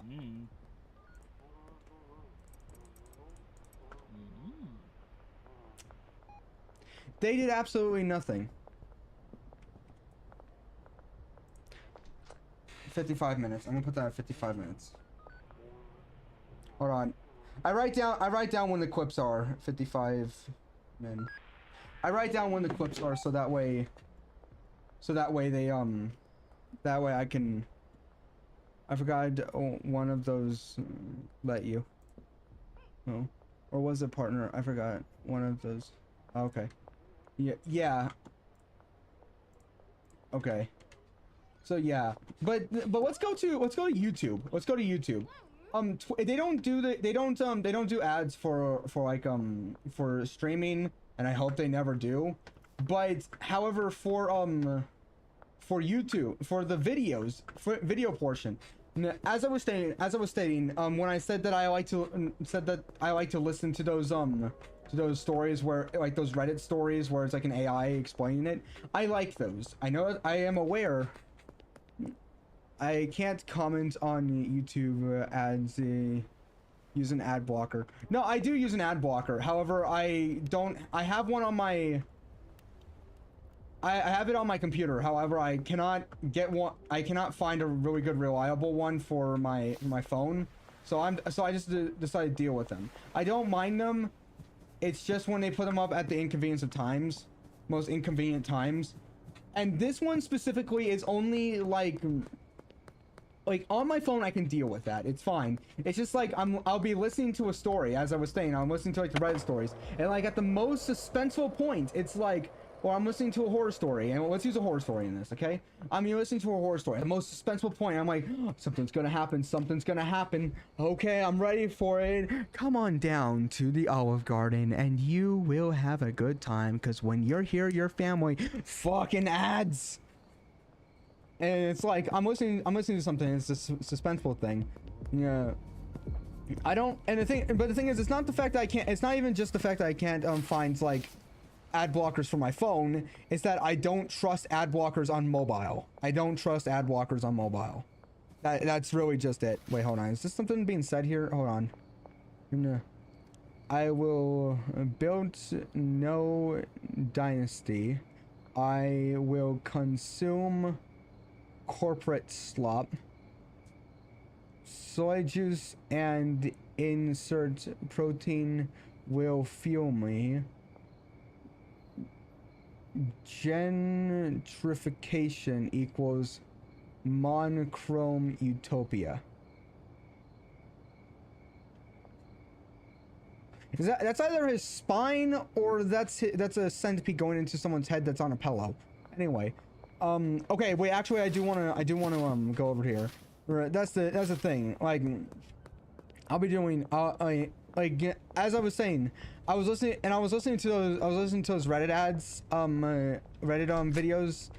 They did absolutely nothing. 55 minutes. I'm gonna put that at 55 minutes. Hold on. I write down when the clips are. 55 min. I write down when the clips are so that way they that way I can. I forgot one of those let you. Oh. Or was it partner? I forgot one of those. Okay. Yeah, yeah. Okay. So yeah, but let's go to YouTube. Let's go to YouTube. They don't do they don't do ads for like for streaming, and I hope they never do. But however, for YouTube, for the videos, for video portion, as I was stating, when I said that I like to listen to those stories where, like, those Reddit stories where it's like an AI explaining it, I like those. I know, I am aware I can't comment on YouTube ads. Use an ad blocker. No, I do use an ad blocker. However, I have one on my. I have it on my computer. However, I cannot get one. I cannot find a really good, reliable one for my phone. So I just decided to deal with them. I don't mind them. It's just when they put them up at the inconvenience of times, most inconvenient times. And this one specifically is only like on my phone I can deal with that. It's fine. It's just like I'll be listening to a story, as I was saying. I'm listening to like the Reddit stories, and like at the most suspenseful point, it's like, or I'm listening to a horror story, and let's use a horror story in this, okay? I'm listening to a horror story. At the most suspenseful point, I'm like, oh, something's gonna happen. Something's gonna happen. Okay, I'm ready for it. Come on down to the Olive Garden, and you will have a good time. Because when you're here, your family fucking ads. And it's like I'm listening to something. It's a suspenseful thing. Yeah. I don't. And the thing is, it's not the fact that I can't. It's not even just the fact that I can't find like ad blockers for my phone. It's that I don't trust ad blockers on mobile. I don't trust ad blockers on mobile. That's really just it. Wait, hold on. Is this something being said here? Hold on. I will build no dynasty. I will consume corporate slop. Soy juice and insert protein will fuel me. Gentrification equals monochrome utopia. That's either his spine or that's a centipede going into someone's head that's on a pillow. Anyway, okay, wait. Actually, I do want to go over here. That's the thing. Like, I'll be doing like as I was saying, I was listening to those Reddit ads, Reddit videos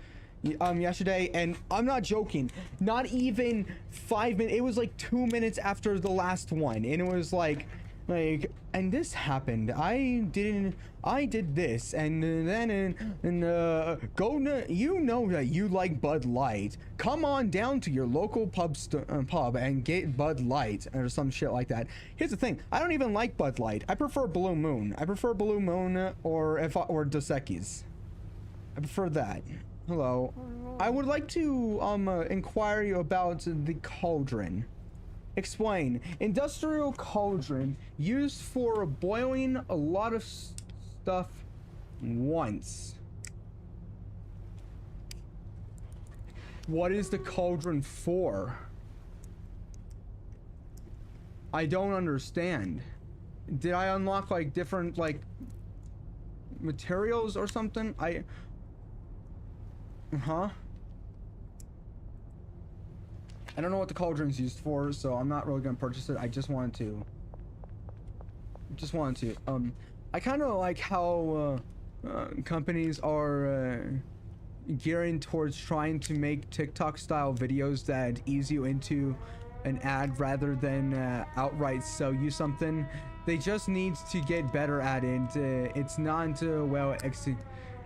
yesterday, and I'm not joking. Not even 5 minutes. It was like 2 minutes after the last one, and it was like, and this happened. I did this, and then you know that you like Bud Light. Come on down to your local pub and get Bud Light or some shit like that. Here's the thing: I don't even like Bud Light. I prefer Blue Moon. or Dos Equis. I prefer that. Hello. I would like to inquire you about the cauldron. Explain. Industrial cauldron used for boiling a lot of stuff once. What is the cauldron for? I don't understand. Did I unlock like different like materials or something? I don't know what the cauldron's used for, so I'm not really gonna purchase it. I just wanted to. I kind of like how companies are gearing towards trying to make TikTok-style videos that ease you into an ad rather than outright sell you something. They just need to get better at it. It's not well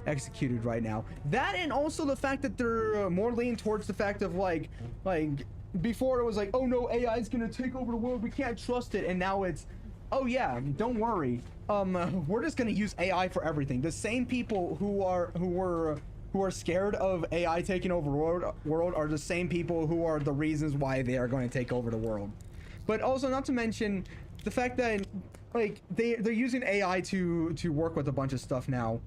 executed right now. That, and also the fact that they're more leaning towards the fact of like before it was like, oh no, AI is gonna take over the world, we can't trust it, and now it's, oh yeah, don't worry, we're just gonna use AI for everything. The same people who are scared of AI taking over the world are the same people who are the reasons why they are going to take over the world. But also, not to mention the fact that like they're using AI to work with a bunch of stuff now.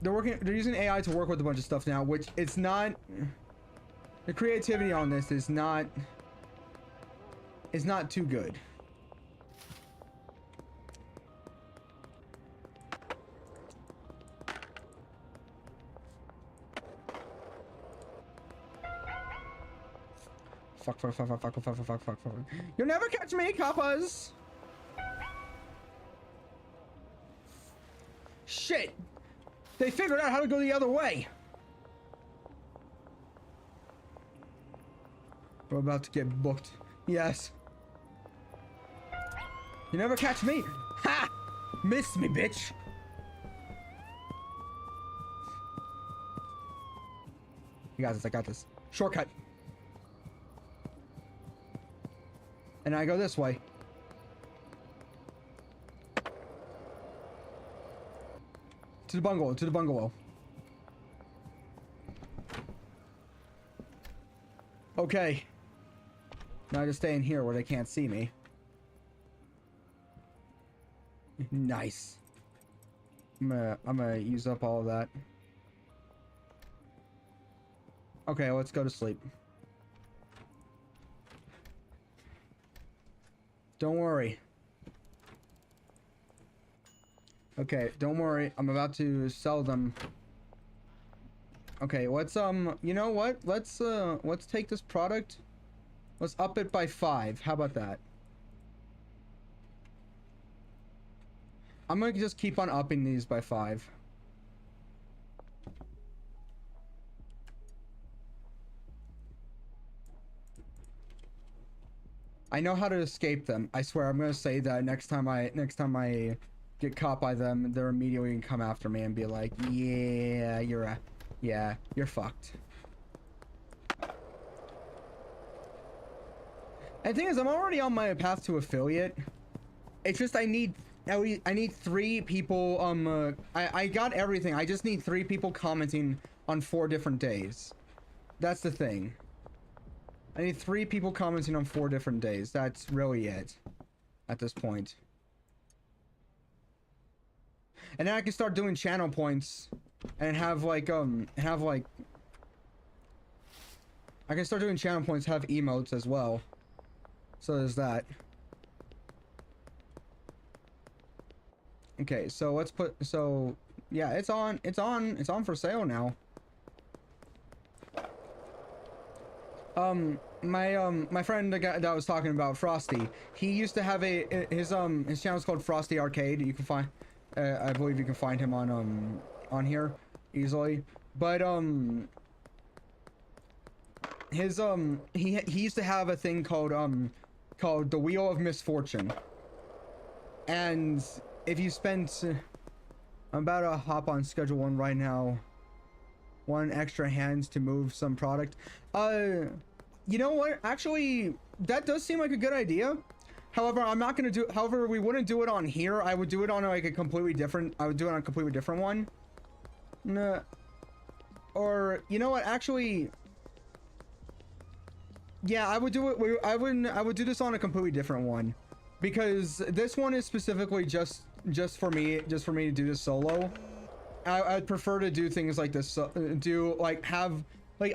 They're using AI to work with a bunch of stuff now, which it's not. The creativity on this is not too good. Fuck, fuck, fuck, fuck, fuck, fuck, fuck, fuck, fuck, fuck. You'll never catch me, Kappas! Shit! They figured out how to go the other way! We're about to get booked. Yes. You never catch me! Ha! Missed me, bitch! You got this, I got this. Shortcut. And I go this way. To the bungalow, to the bungalow. Okay. Now I just stay in here where they can't see me. Nice. I'm gonna use up all of that. Okay, let's go to sleep. Don't worry. Okay, don't worry. I'm about to sell them. Okay, let's you know what? Let's take this product. Let's up it by 5. How about that? I'm gonna just keep on upping these by 5. I know how to escape them. I swear, I'm gonna say that next time I get caught by them, they're immediately gonna come after me and be like, yeah, you're fucked. And the thing is, I'm already on my path to affiliate. It's just I need 3 people. I got everything. I just need 3 people commenting on 4 different days. That's the thing. I need 3 people commenting on 4 different days. That's really it at this point. And then I can start doing channel points and have like I can start doing channel points, have emotes as well. So there's that. Okay, so let's put, so yeah, it's on for sale now. My friend, the guy that I was talking about, Frosty, he used to have his channel's called Frosty Arcade. You can find, I believe you can find him on here easily. But his he used to have a thing called the Wheel of Misfortune. And if you spent, I'm about to hop on Schedule 1 right now. 1 extra hands to move some product. You know what? Actually, that does seem like a good idea. However, I'm not gonna do. However, we wouldn't do it on here. I would do it on like a completely different. I would do it on a completely different one. Nah. Or you know what? Actually, yeah, I would do it. I would do this on a completely different one, because this one is specifically just for me to do this solo. I'd prefer to do things like this. Have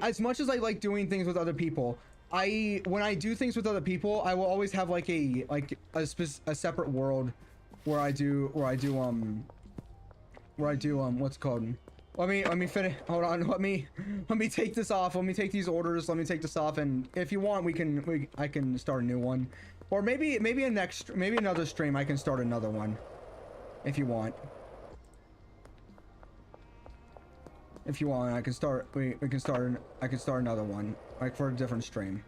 as much as I like doing things with other people. When I do things with other people, I will always have like a separate world where I do what's it called? Let me finish. Hold on. Let me take this off. Let me take these orders. Let me take this off. And if you want, I can start a new one, or maybe another stream. I can start another one, if you want. If you want, I can start. I can start another one, like for a different stream.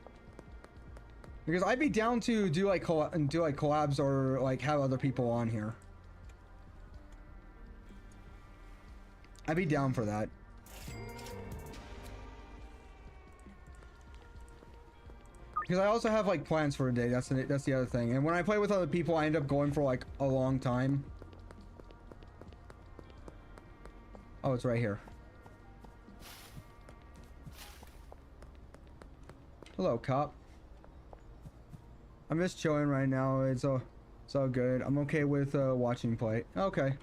Because I'd be down to do like collabs or like have other people on here. I'd be down for that. Because I also have like plans for a day. That's the other thing. And when I play with other people, I end up going for like a long time. Oh, it's right here. Hello, cop. I'm just chilling right now. It's all good. I'm okay with watching play. Okay.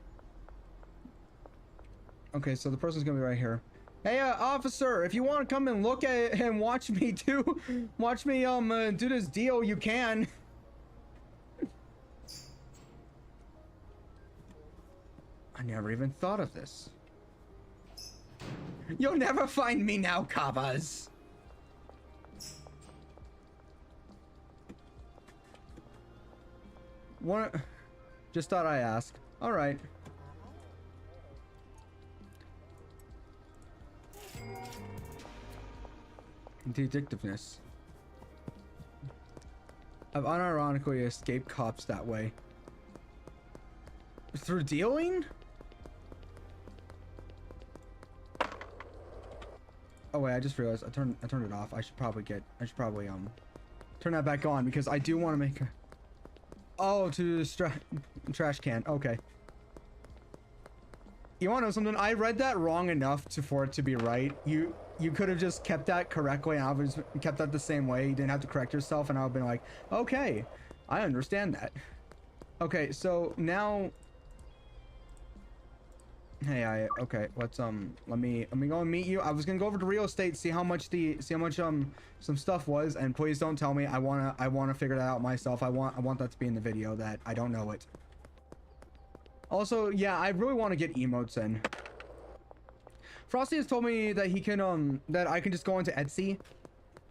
Okay, so the person's gonna be right here. Hey, officer, if you want to come and look at it and watch me do this deal, you can. I never even thought of this. You'll never find me now, Kabas. One, just thought I ask. All right. Vindictiveness. I've unironically escaped cops that way. Through dealing? Oh wait, I just realized I turned it off. I should probably turn that back on because I do want to make a... Oh, to the trash can. Okay. You want to know something? I read that wrong enough for it to be right. You could have just kept that correctly and I would have kept that the same way. You didn't have to correct yourself and I would have been like, okay, I understand that. Okay, so now... Hey, okay, let's let me go and meet you. I was gonna go over to real estate, see how much some stuff was, and please don't tell me. I wanna figure that out myself. I want that to be in the video that I don't know it. Also, yeah, I really want to get emotes in. Frosty has told me that he can that I can just go into Etsy.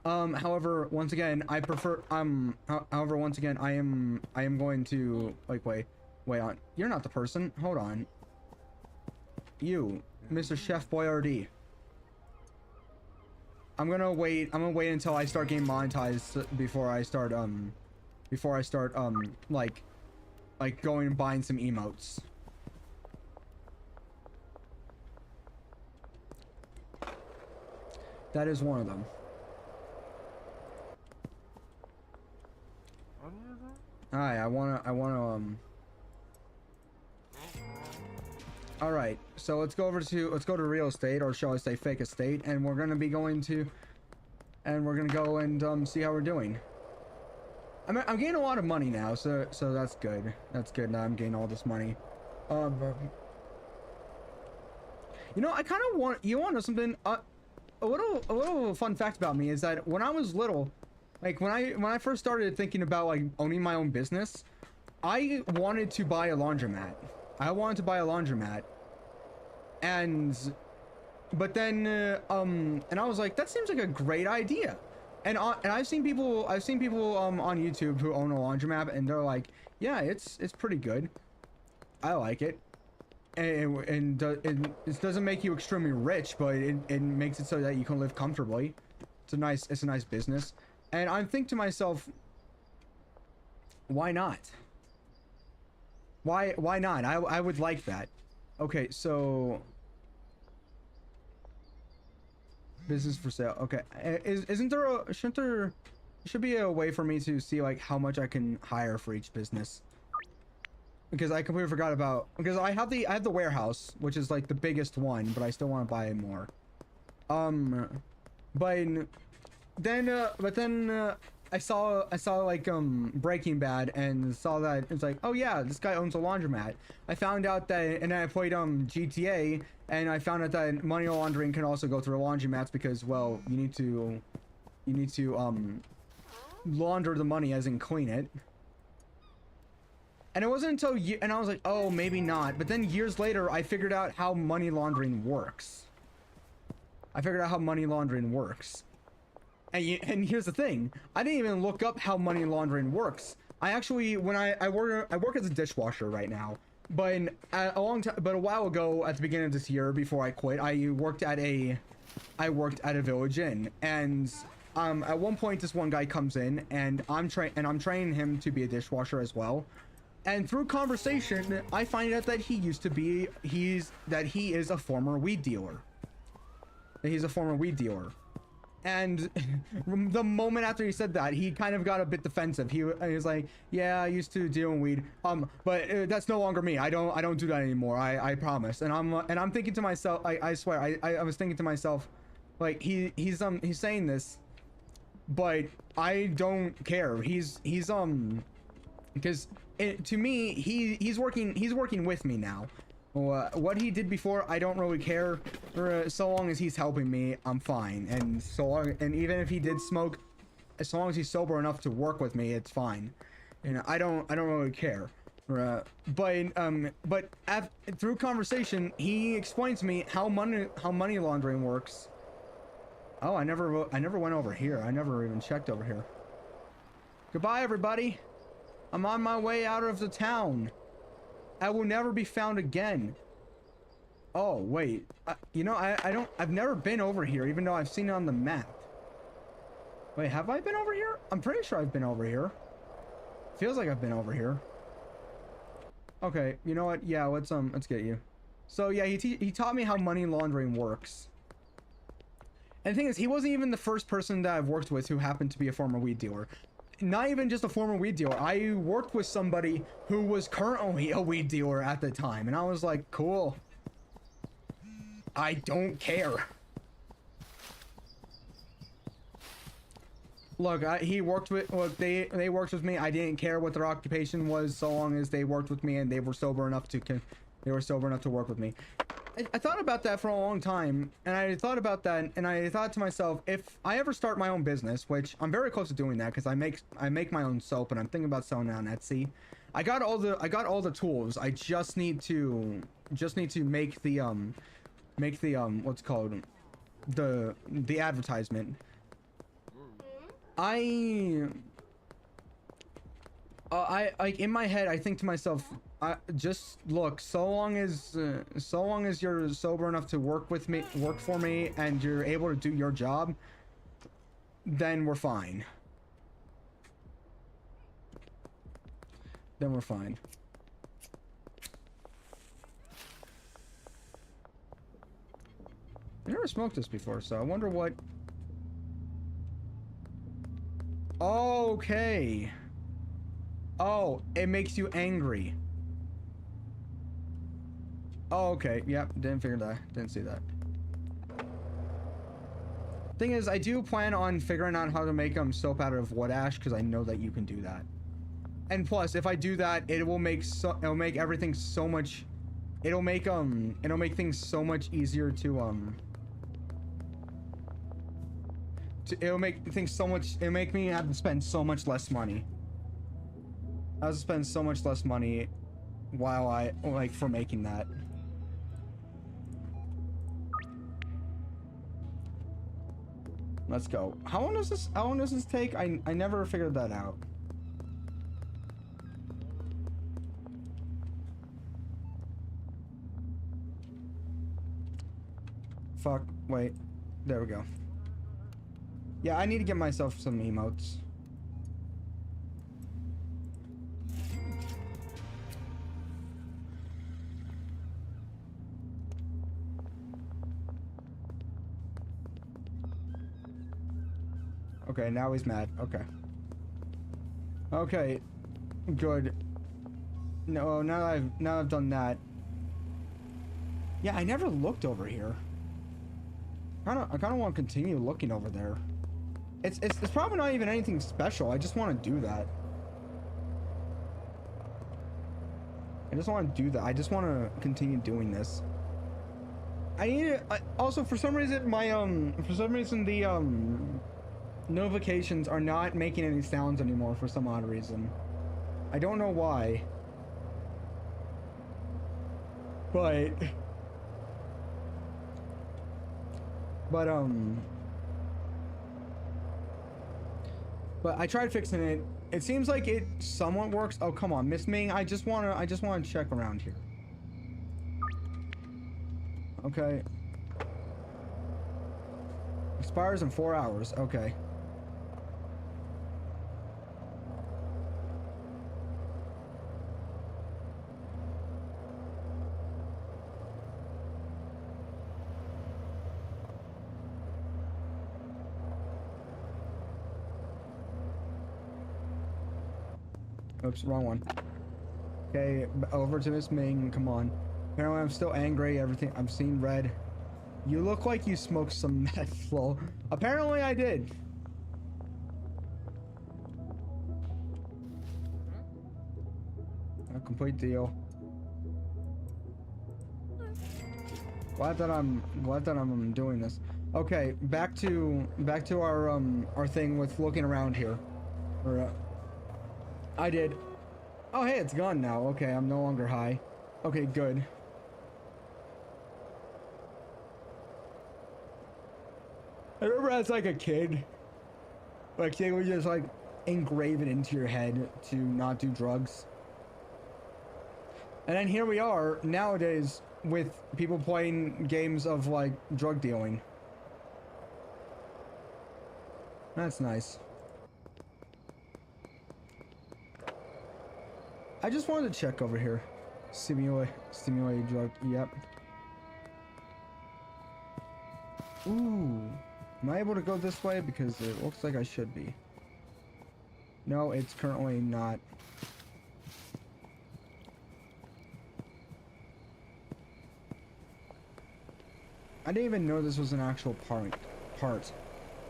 However, once again, I prefer however, once again, I am going to like wait on. You're not the person. Hold on. You, Mr. Chef Boyardee. I'm gonna wait until I start getting monetized before I start like going and buying some emotes. That is one of them. Alright, I wanna Alright, so let's go to real estate, or shall I say fake estate, and we're gonna go and see how we're doing. I'm getting a lot of money now, so that's good. That's good. Now I'm getting all this money. You know, I kind of want to know something. A little fun fact about me is that when I was little, like when I first started thinking about like owning my own business, I wanted to buy a laundromat. But then and I was like, that seems like a great idea. And I've seen people on YouTube who own a laundromat, and they're like, yeah, it's pretty good. I like it. And it doesn't make you extremely rich, but it makes it so that you can live comfortably. It's a nice business. And I think to myself, why not? Why not? I would like that. Okay, so business for sale. Okay, should be a way for me to see like how much I can hire for each business? Because I completely forgot about, because I have the warehouse, which is like the biggest one, but I still want to buy more. But then I saw like Breaking Bad, and saw that it's like, oh yeah, this guy owns a laundromat. I found out that, and then I played GTA, and I found out that money laundering can also go through laundromats, because, well, you need to launder the money, as in clean it. And it wasn't until and I was like, oh, maybe not. But then years later, I figured out how money laundering works. And here's the thing. I didn't even look up how money laundering works. I actually, when I work as a dishwasher right now. But a while ago, at the beginning of this year, before I quit, I worked at a village inn. And at one point, this one guy comes in, and I'm training him to be a dishwasher as well. And through conversation, I find out that he is a former weed dealer. And the moment after he said that, he kind of got a bit defensive. He was like, yeah, I used to deal in weed, but that's no longer me. I don't do that anymore. I promise. And I'm thinking to myself, I swear, I was thinking to myself, like, he's saying this, but I don't care. Because to me, he's working with me now. What he did before, I don't really care. So long as he's helping me, I'm fine. And even if he did smoke, as long as he's sober enough to work with me, it's fine. And I don't really care. But through conversation, he explained to me how money laundering works. Oh, I never went over here. I never even checked over here. Goodbye, everybody. I'm on my way out of the town. I will never be found again. Oh, wait. You know, I've never been over here, even though I've seen it on the map. Wait, have I been over here? I'm pretty sure I've been over here. Feels like I've been over here. Okay, you know what? Yeah, let's get you. So yeah, he taught me how money laundering works. And the thing is, he wasn't even the first person that I've worked with who happened to be a former weed dealer. Not even just a former weed dealer. I worked with somebody who was currently a weed dealer at the time, and I was like, cool. I don't care. Look, he worked with, look, they worked with me. I didn't care what their occupation was, so long as they worked with me and they were sober enough to work with me. I thought about that for a long time, and I thought about that, and I thought to myself, if I ever start my own business, which I'm very close to doing that, because I make my own soap, and I'm thinking about selling it on Etsy. I got all the tools. I just need to make the what's it called, the advertisement. I like in my head, I think to myself, just look, so long as you're sober enough to work for me, and you're able to do your job, then we're fine. Then we're fine. I never smoked this before, so I wonder what. Okay. Oh, it makes you angry. Oh, okay. Yep, didn't figure that. Didn't see that. Thing is, I do plan on figuring out how to make soap out of wood ash, because I know that you can do that. And plus, if I do that, it'll make everything so much. It'll make things so much easier to it'll make things so much. It'll make me have to spend so much less money. I have to spend so much less money while for making that. Let's go. How long does this take? I never figured that out. Fuck. Wait. There we go. Yeah, I need to get myself some emotes. Okay, now he's mad. Okay. Okay. Good. No, now I've done that. Yeah, I never looked over here. I kind of want to continue looking over there. It's probably not even anything special. I just want to do that. I just want to do that. I just want to continue doing this. I need to, also, for some reason the notifications are not making any sounds anymore for some odd reason. I don't know why. But I tried fixing it. It seems like it somewhat works. Oh, come on, Miss Ming. I just want to check around here. Okay. Expires in 4 hours. Okay. Oops, wrong one. Okay, over to Miss Ming. Come on. Apparently, I'm still angry. Everything. I'm seeing red. You look like you smoked some meth, lol. Apparently, I did. A complete deal. Glad that I'm doing this. Okay, back to our thing with looking around here. I did. Oh, hey, it's gone now. Okay, I'm no longer high. Okay, good. I remember as like a kid, like they would just like engrave it into your head to not do drugs. And then here we are nowadays with people playing games of like drug dealing. That's nice. I just wanted to check over here. Stimulate drug. Yep. Ooh. Am I able to go this way? Because it looks like I should be. No, it's currently not. I didn't even know this was an actual part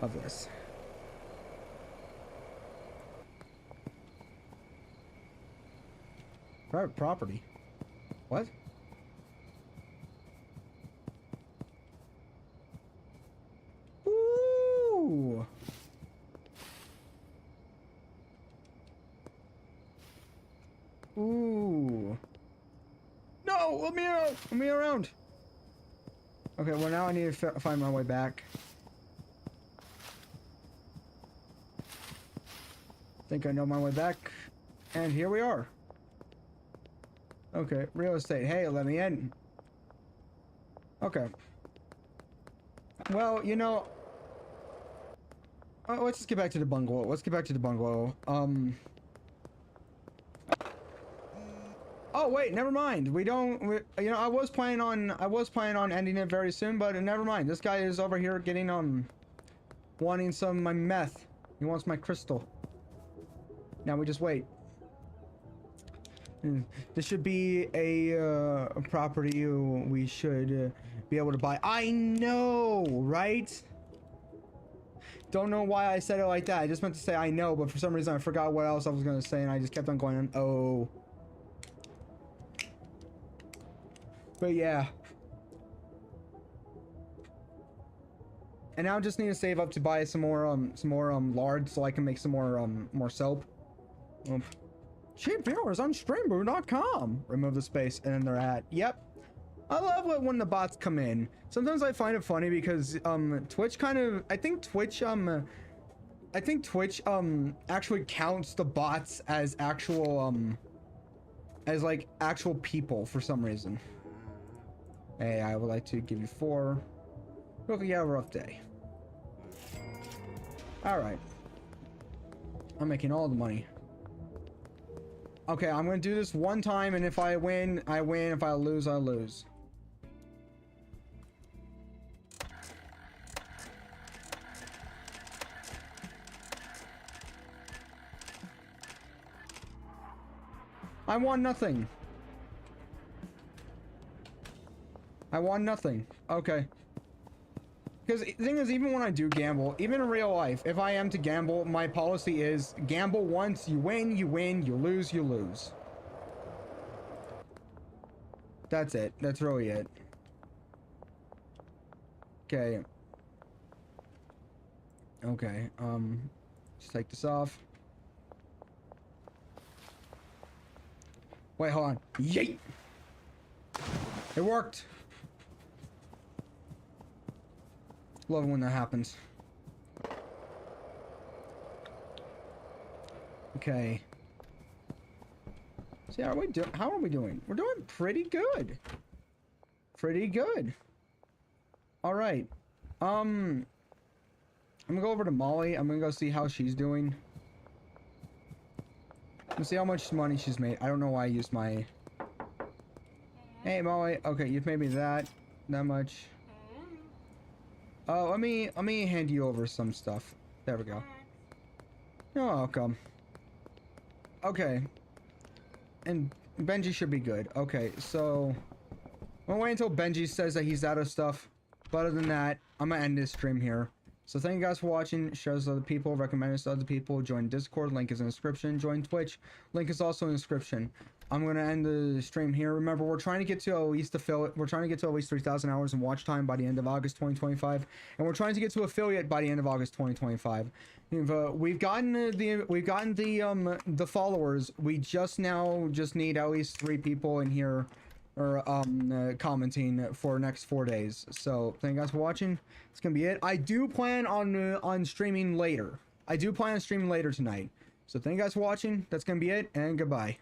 of this. Private property. What? Ooh. Ooh. No, let me out. Let me around. Okay, well now I need to find my way back. Think I know my way back. And here we are. Okay, real estate. Hey, let me in. Okay. Well, you know... let's just get back to the bungalow. Let's get back to the bungalow. Oh wait, never mind. You know, I was planning on ending it very soon, but never mind. This guy is over here getting wanting some of my meth. He wants my crystal. Now we just wait. This should be a property we should be able to buy. I know, right? Don't know why I said it like that. I just meant to say I know, but for some reason I forgot what else I was gonna say, and I just kept on going on. Oh. But yeah. And now I just need to save up to buy some more lard so I can make some more soap. Cheap viewers on streamboo.com. Remove the space, and then they're at. Yep. I love when the bots come in. Sometimes I find it funny because Twitch kind of I think Twitch actually counts the bots as actual as like actual people for some reason. Hey, I would like to give you 4. Look, you have a rough day. Alright. I'm making all the money. Okay, I'm gonna do this one time, and if I win, I win. If I lose, I lose. I won nothing. I won nothing. Okay. Because the thing is, even when I do gamble, even in real life, if I am to gamble, my policy is gamble once, you win, you win, you lose, you lose. That's it. That's really it. Okay. Okay, let's take this off. Wait, hold on. Yeet! It worked! Love it when that happens. Okay. See, how are we doing? We're doing pretty good. Pretty good. Alright. I'm gonna go over to Molly. I'm gonna go see how she's doing. Let's see how much money she's made. I don't know why I used my... Hey, Molly. Okay, you've made me that much. Oh, let me hand you over some stuff. There we go. You're welcome. Okay. And Benji should be good. Okay, so... I'm gonna wait until Benji says that he's out of stuff. But other than that, I'm gonna end this stream here. So thank you guys for watching. Share this to other people. Recommend this to other people. Join Discord. Link is in the description. Join Twitch. Link is also in the description. I'm gonna end the stream here. Remember, we're trying to get to at least We're trying to get to at least 3,000 hours in watch time by the end of August 2025, and we're trying to get to affiliate by the end of August 2025. We've gotten the followers. We just need at least 3 people in here or commenting for next 4 days. So thank you guys for watching. It's gonna be it. I do plan on streaming later. I do plan on streaming later tonight. So thank you guys for watching. That's gonna be it, and goodbye.